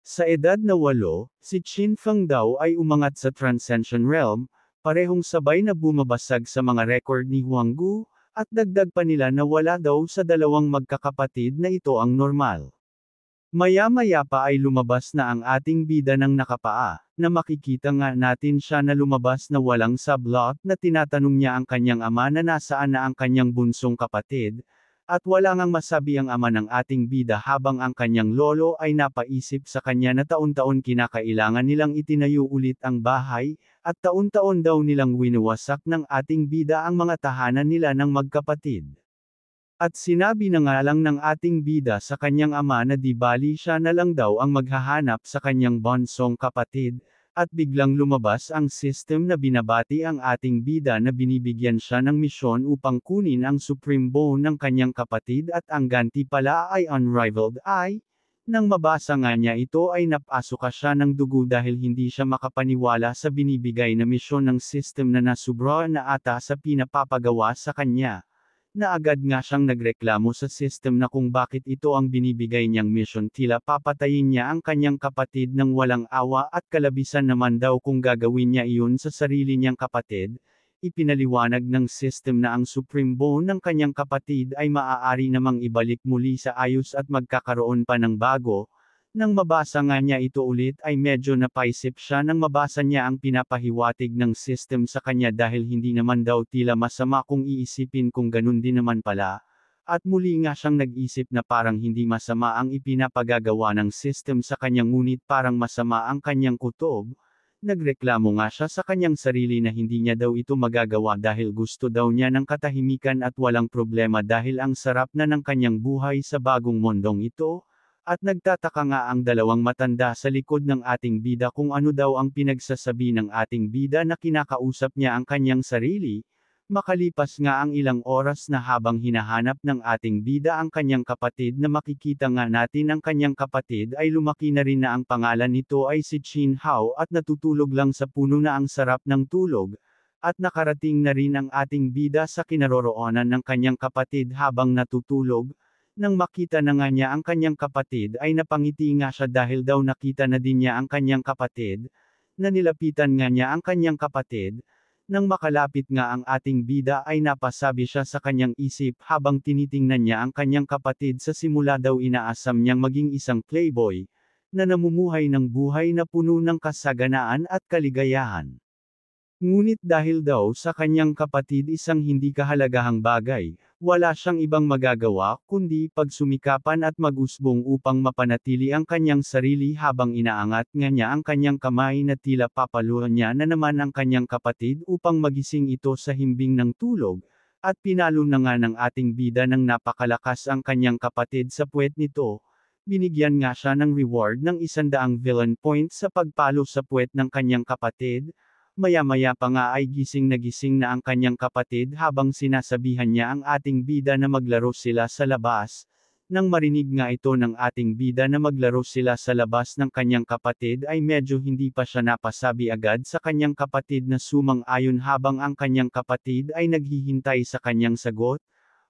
Sa edad na 8, si Qin Feng daw ay umangat sa Transcension Realm, parehong sabay na bumabasag sa mga record ni Huang Gu, at dagdag pa nila na wala daw sa 2 magkakapatid na ito ang normal. Maya-maya pa ay lumabas na ang ating bida ng nakapaa, na makikita nga natin siya na lumabas na walang sablot na tinatanong niya ang kanyang ama na nasaan na ang kanyang bunsong kapatid, at wala ngang masabi ang ama ng ating bida habang ang kanyang lolo ay napaisip sa kanya na taon-taon kinakailangan nilang itinayo ulit ang bahay, at taon-taon daw nilang winawasak ng ating bida ang mga tahanan nila ng magkapatid. At sinabi na nga lang ng ating bida sa kanyang ama na di bali siya na lang daw ang maghahanap sa kanyang bonsong kapatid, at biglang lumabas ang system na binabati ang ating bida na binibigyan siya ng misyon upang kunin ang supreme bone ng kanyang kapatid at ang ganti pala ay unrivaled eye. Nang mabasa nga niya ito ay napasuka siya ng dugo dahil hindi siya makapaniwala sa binibigay na misyon ng system na nasubra na ata sa pinapapagawa sa kanya, na agad nga siyang nagreklamo sa system na kung bakit ito ang binibigay niyang mission tila papatayin niya ang kanyang kapatid ng walang awa at kalabisan naman daw kung gagawin niya iyon sa sarili niyang kapatid. Ipinaliwanag ng system na ang supreme bone ng kanyang kapatid ay maaari namang ibalik muli sa ayos at magkakaroon pa ng bago. Nang mabasa nga niya ito ulit ay medyo napaisip siya nang mabasa niya ang pinapahiwatig ng system sa kanya dahil hindi naman daw tila masama kung iisipin kung ganun din naman pala. At muli nga siyang nag-isip na parang hindi masama ang ipinapagagawa ng system sa kanya ngunit parang masama ang kanyang kutob. Nagreklamo nga siya sa kanyang sarili na hindi niya daw ito magagawa dahil gusto daw niya ng katahimikan at walang problema dahil ang sarap na ng kanyang buhay sa bagong mundong ito. At nagtataka nga ang dalawang matanda sa likod ng ating bida kung ano daw ang pinagsasabi ng ating bida na kinakausap niya ang kanyang sarili. Makalipas nga ang ilang oras na habang hinahanap ng ating bida ang kanyang kapatid na makikita nga natin ang kanyang kapatid ay lumaki na rin na ang pangalan nito ay si Chin Hao at natutulog lang sa puno na ang sarap ng tulog. At nakarating na rin ang ating bida sa kinaroroonan ng kanyang kapatid habang natutulog. Nang makita na nga niya ang kanyang kapatid ay napangiti nga siya dahil daw nakita na din niya ang kanyang kapatid, na nilapitan nga niya ang kanyang kapatid. Nang makalapit nga ang ating bida ay napasabi siya sa kanyang isip habang tinitingnan niya ang kanyang kapatid sa simula daw inaasam niyang maging isang playboy, na namumuhay ng buhay na puno ng kasaganaan at kaligayahan. Ngunit dahil daw sa kanyang kapatid isang hindi kahalagahang bagay, wala siyang ibang magagawa kundi pagsumikapan at mag-usbong upang mapanatili ang kanyang sarili habang inaangat nga niya ang kanyang kamay na tila papaluan niya na naman ang kanyang kapatid upang magising ito sa himbing ng tulog, at pinalo na nga ng ating bida ng napakalakas ang kanyang kapatid sa puwet nito. Binigyan nga siya ng reward ng 100 villain points sa pagpalo sa puwet ng kanyang kapatid. Maya-maya pa nga ay gising na ang kanyang kapatid habang sinasabihan niya ang ating bida na maglaro sila sa labas. Nang marinig nga ito ng ating bida na maglaro sila sa labas ng kanyang kapatid ay medyo hindi pa siya napasabi agad sa kanyang kapatid na sumang-ayon habang ang kanyang kapatid ay naghihintay sa kanyang sagot.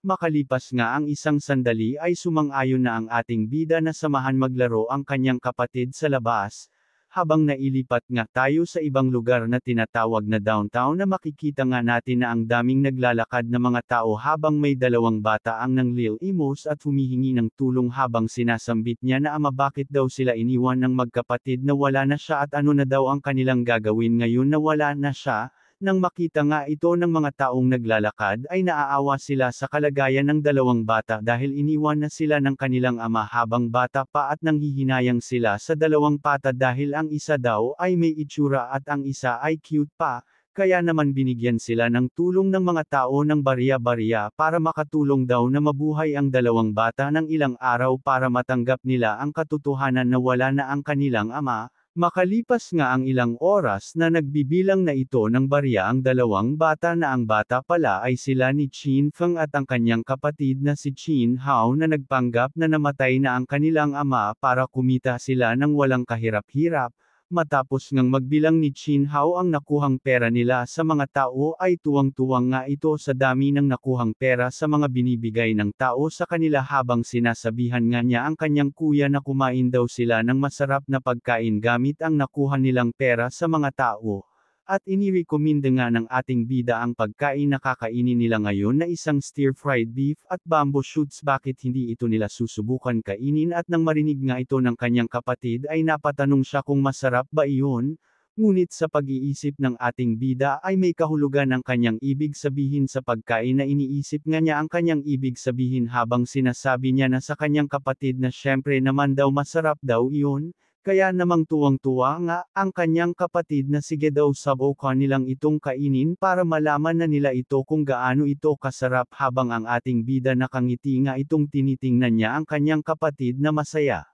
Makalipas nga ang isang sandali ay sumang-ayon na ang ating bida na samahan maglaro ang kanyang kapatid sa labas. Habang nailipat nga tayo sa ibang lugar na tinatawag na downtown na makikita nga natin na ang daming naglalakad na mga tao habang may dalawang bata ang nanglilimos at humihingi ng tulong habang sinasambit niya na ama bakit daw sila iniwan ng magkapatid na wala na siya at ano na daw ang kanilang gagawin ngayon na wala na siya. Nang makita nga ito ng mga taong naglalakad ay naaawa sila sa kalagayan ng dalawang bata dahil iniwan na sila ng kanilang ama habang bata pa at nanghihinayang sila sa dalawang pata dahil ang isa daw ay may itsura at ang isa ay cute pa, kaya naman binigyan sila ng tulong ng mga tao ng barya-barya para makatulong daw na mabuhay ang dalawang bata ng ilang araw para matanggap nila ang katotohanan na wala na ang kanilang ama. Makalipas nga ang ilang oras na nagbibilang na ito ng barya ang dalawang bata na ang bata pala ay sila ni Chin Feng at ang kanyang kapatid na si Chin Hao na nagpanggap na namatay na ang kanilang ama para kumita sila ng walang kahirap-hirap. Matapos ngang magbilang ni Chin Hao ang nakuhang pera nila sa mga tao ay tuwang-tuwang nga ito sa dami ng nakuhang pera sa mga binibigay ng tao sa kanila habang sinasabihan nga niya ang kanyang kuya na kumain daw sila ng masarap na pagkain gamit ang nakuha nilang pera sa mga tao. At inirekomenda nga ng ating bida ang pagkain na kakainin nila ngayon na isang stir-fried beef at bamboo shoots. Bakit hindi ito nila susubukan kainin? At nang marinig nga ito ng kanyang kapatid ay napatanong siya kung masarap ba iyon? Ngunit sa pag-iisip ng ating bida ay may kahulugan ang kanyang ibig sabihin sa pagkain na iniisip nga niya ang kanyang ibig sabihin habang sinasabi niya na sa kanyang kapatid na syempre naman daw masarap daw iyon. Kaya namang tuwang-tuwa nga ang kanyang kapatid na sige daw subukan nilang itong kainin para malaman na nila ito kung gaano ito kasarap habang ang ating bida nakangiti nga itong tinitingnan niya ang kanyang kapatid na masaya.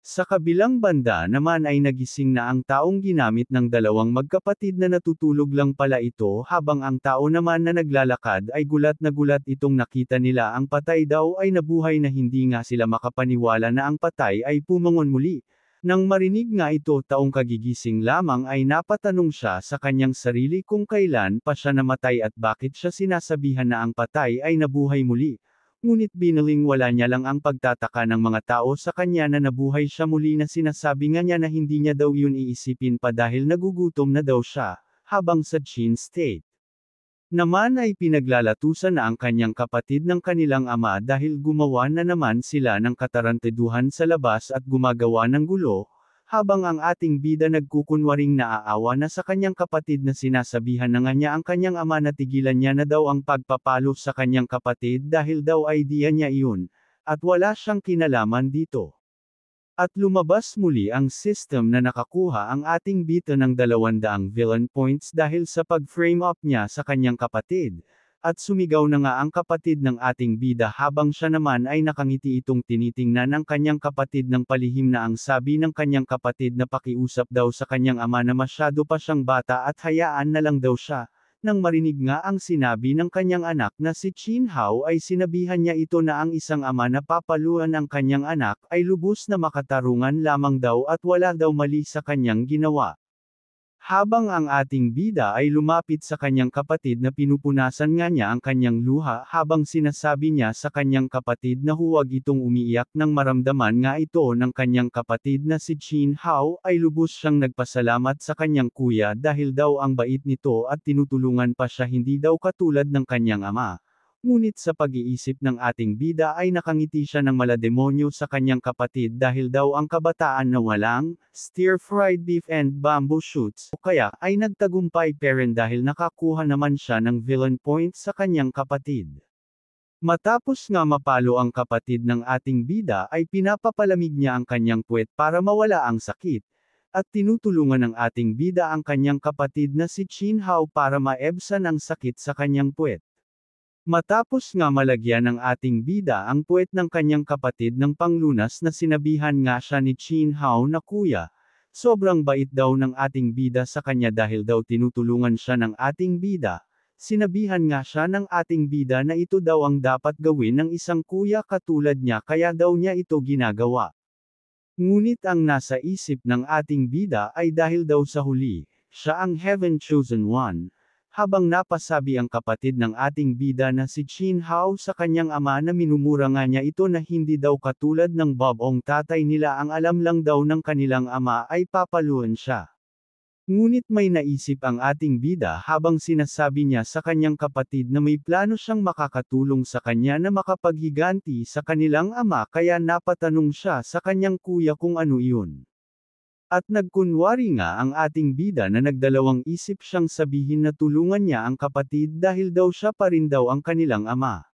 Sa kabilang banda naman ay nagising na ang taong ginamit ng dalawang magkapatid na natutulog lang pala ito habang ang tao naman na naglalakad ay gulat na gulat itong nakita nila ang patay daw ay nabuhay na hindi nga sila makapaniwala na ang patay ay pumangon muli. Nang marinig nga ito taong kagigising lamang ay napatanong siya sa kanyang sarili kung kailan pa siya namatay at bakit siya sinasabihan na ang patay ay nabuhay muli. Ngunit binalingwala niya lang ang pagtataka ng mga tao sa kanya na nabuhay siya muli na sinasabi nga niya na hindi niya daw yun iisipin pa dahil nagugutom na daw siya, habang sa chin state naman ay pinaglalatusan na ang kanyang kapatid ng kanilang ama dahil gumawa na naman sila ng katarantaduhan sa labas at gumagawa ng gulo, habang ang ating bida nagkukunwaring naaawa na sa kanyang kapatid na sinasabihan na nga niya ang kanyang ama na tigilan niya na daw ang pagpapalo sa kanyang kapatid dahil daw idea niya iyon, at wala siyang kinalaman dito. At lumabas muli ang system na nakakuha ang ating bida ng 200 villain points dahil sa pag-frame up niya sa kanyang kapatid. At sumigaw na nga ang kapatid ng ating bida habang siya naman ay nakangiti itong tinitingnan ang kanyang kapatid ng palihim na ang sabi ng kanyang kapatid na pakiusap daw sa kanyang ama na masyado pa siyang bata at hayaan na lang daw siya. Nang marinig nga ang sinabi ng kanyang anak na si Chin Hao ay sinabihan niya ito na ang isang ama na papaluan ang kanyang anak ay lubos na makatarungan lamang daw at wala daw mali sa kanyang ginawa. Habang ang ating bida ay lumapit sa kanyang kapatid na pinupunasan nga niya ang kanyang luha habang sinasabi niya sa kanyang kapatid na huwag itong umiiyak nang maramdaman nga ito ng kanyang kapatid na si Chin Hao ay lubos siyang nagpasalamat sa kanyang kuya dahil daw ang bait nito at tinutulungan pa siya hindi daw katulad ng kanyang ama. Ngunit sa pag-iisip ng ating bida ay nakangiti siya ng malademonyo sa kanyang kapatid dahil daw ang kabataan na walang stir-fried beef and bamboo shoots o kaya ay nagtagumpay peren dahil nakakuha naman siya ng villain point sa kanyang kapatid. Matapos nga mapalo ang kapatid ng ating bida ay pinapapalamig niya ang kanyang puwet para mawala ang sakit, at tinutulungan ng ating bida ang kanyang kapatid na si Chin Hao para maebsan ang sakit sa kanyang puwet. Matapos nga malagyan ng ating bida ang puwet ng kanyang kapatid ng panglunas na sinabihan nga siya ni Chin Hao na kuya, sobrang bait daw ng ating bida sa kanya dahil daw tinutulungan siya ng ating bida, sinabihan nga siya ng ating bida na ito daw ang dapat gawin ng isang kuya katulad niya kaya daw niya ito ginagawa. Ngunit ang nasa isip ng ating bida ay dahil daw sa huli, siya ang heaven chosen one. Habang napasabi ang kapatid ng ating bida na si Chin Hao sa kanyang ama na minumura nga niya ito na hindi daw katulad ng babong tatay nila ang alam lang daw ng kanilang ama ay papaluan siya. Ngunit may naisip ang ating bida habang sinasabi niya sa kanyang kapatid na may plano siyang makakatulong sa kanya na makapaghiganti sa kanilang ama kaya napatanong siya sa kanyang kuya kung ano iyon. At nagkunwari nga ang ating bida na nagdalawang isip siyang sabihin na tulungan niya ang kapatid dahil daw siya pa rin daw ang kanilang ama.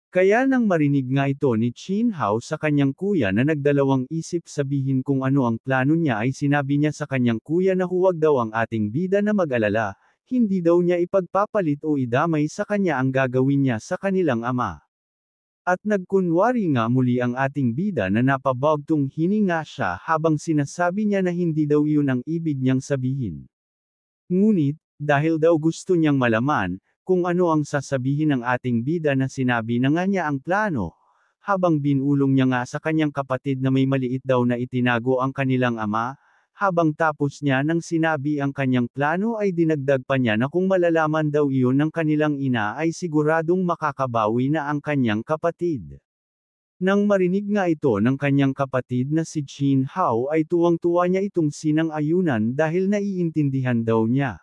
Kaya nang marinig nga ito ni Chin Hao sa kanyang kuya na nagdalawang isip sabihin kung ano ang plano niya ay sinabi niya sa kanyang kuya na huwag daw ang ating bida na mag-alala, hindi daw niya ipagpapalit o idamay sa kanya ang gagawin niya sa kanilang ama. At nagkunwari nga muli ang ating bida na napabagtong hininga siya habang sinasabi niya na hindi daw iyon ang ibig niyang sabihin. Ngunit, dahil daw gusto niyang malaman, kung ano ang sasabihin ng ating bida na sinabi na nga niya ang plano, habang binulong niya nga sa kanyang kapatid na may maliit daw na itinago ang kanilang ama, habang tapos niya nang sinabi ang kanyang plano ay dinagdag pa niya na kung malalaman daw iyon ng kanilang ina ay siguradong makakabawi na ang kanyang kapatid. Nang marinig nga ito ng kanyang kapatid na si Chin Hao ay tuwang-tuwa niya itong sinang-ayunan dahil naiintindihan daw niya.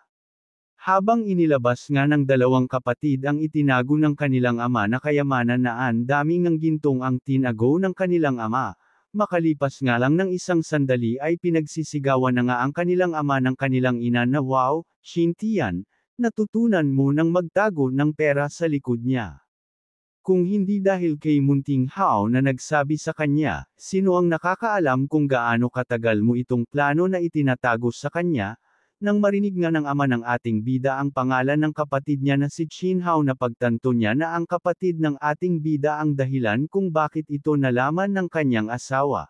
Habang inilabas nga ng dalawang kapatid ang itinago ng kanilang ama na kayamanan na ang dami ngang gintong ang tinago ng kanilang ama. Makalipas nga lang ng isang sandali ay pinagsisigawan na nga ang kanilang ama ng kanilang ina na wow, Shintian, natutunan mo nang magtago ng pera sa likod niya. Kung hindi dahil kay Munting Hao na nagsabi sa kanya, sino ang nakakaalam kung gaano katagal mo itong plano na itinatago sa kanya. Nang marinig nga ng ama ng ating bida ang pangalan ng kapatid niya na si Chin Hao na pagtanto niya na ang kapatid ng ating bida ang dahilan kung bakit ito nalaman ng kanyang asawa.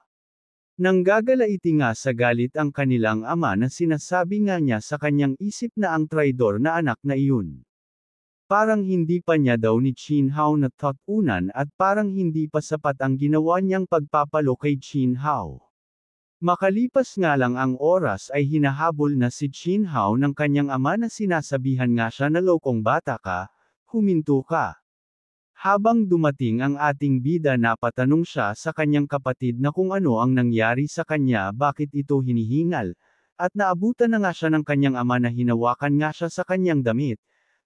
Nanggagalaiti nga sa galit ang kanilang ama na sinasabi nga niya sa kanyang isip na ang traidor na anak na iyon. Parang hindi pa niya daw ni Chin Hao natutunan at parang hindi pa sapat ang ginawa niyang pagpapalo kay Chin Hao. Makalipas nga lang ang oras ay hinahabol na si Chin Hao ng kanyang ama na sinasabihan nga siya na lokong bata ka, huminto ka. Habang dumating ang ating bida napatanong siya sa kanyang kapatid na kung ano ang nangyari sa kanya bakit ito hinihingal, at naabutan na nga siya ng kanyang ama na hinawakan nga siya sa kanyang damit.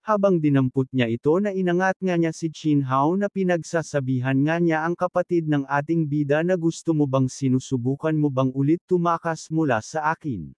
Habang dinampot niya ito na inangat nga niya si Chin Hao na pinagsasabihan nga niya ang kapatid ng ating bida na gusto mo bang sinusubukan mo bang ulit tumakas mula sa akin.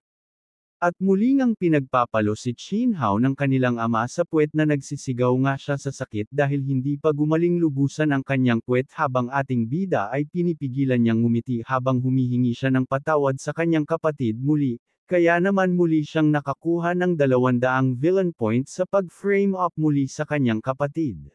At muli ngang pinagpapalo si Chin Hao ng kanilang ama sa puwet na nagsisigaw nga siya sa sakit dahil hindi pa gumaling lubusan ang kanyang puwet habang ating bida ay pinipigilan niyang ngumiti habang humihingi siya ng patawad sa kanyang kapatid muli. Kaya naman muli siyang nakakuha ng 200 villain points sa pag-frame up muli sa kanyang kapatid.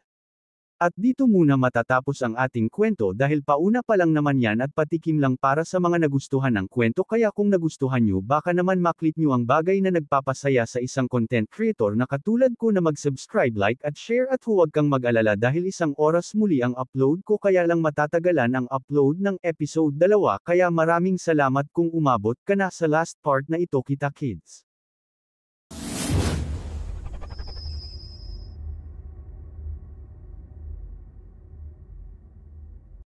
At dito muna matatapos ang ating kwento dahil pauna pa lang naman yan at patikim lang para sa mga nagustuhan ng kwento kaya kung nagustuhan nyo baka naman maklik nyo ang bagay na nagpapasaya sa isang content creator na katulad ko na mag-subscribe, like at share at huwag kang mag-alala dahil isang oras muli ang upload ko kaya lang matatagalan ang upload ng episode 2 kaya maraming salamat kung umabot ka na sa last part na ito kita kids.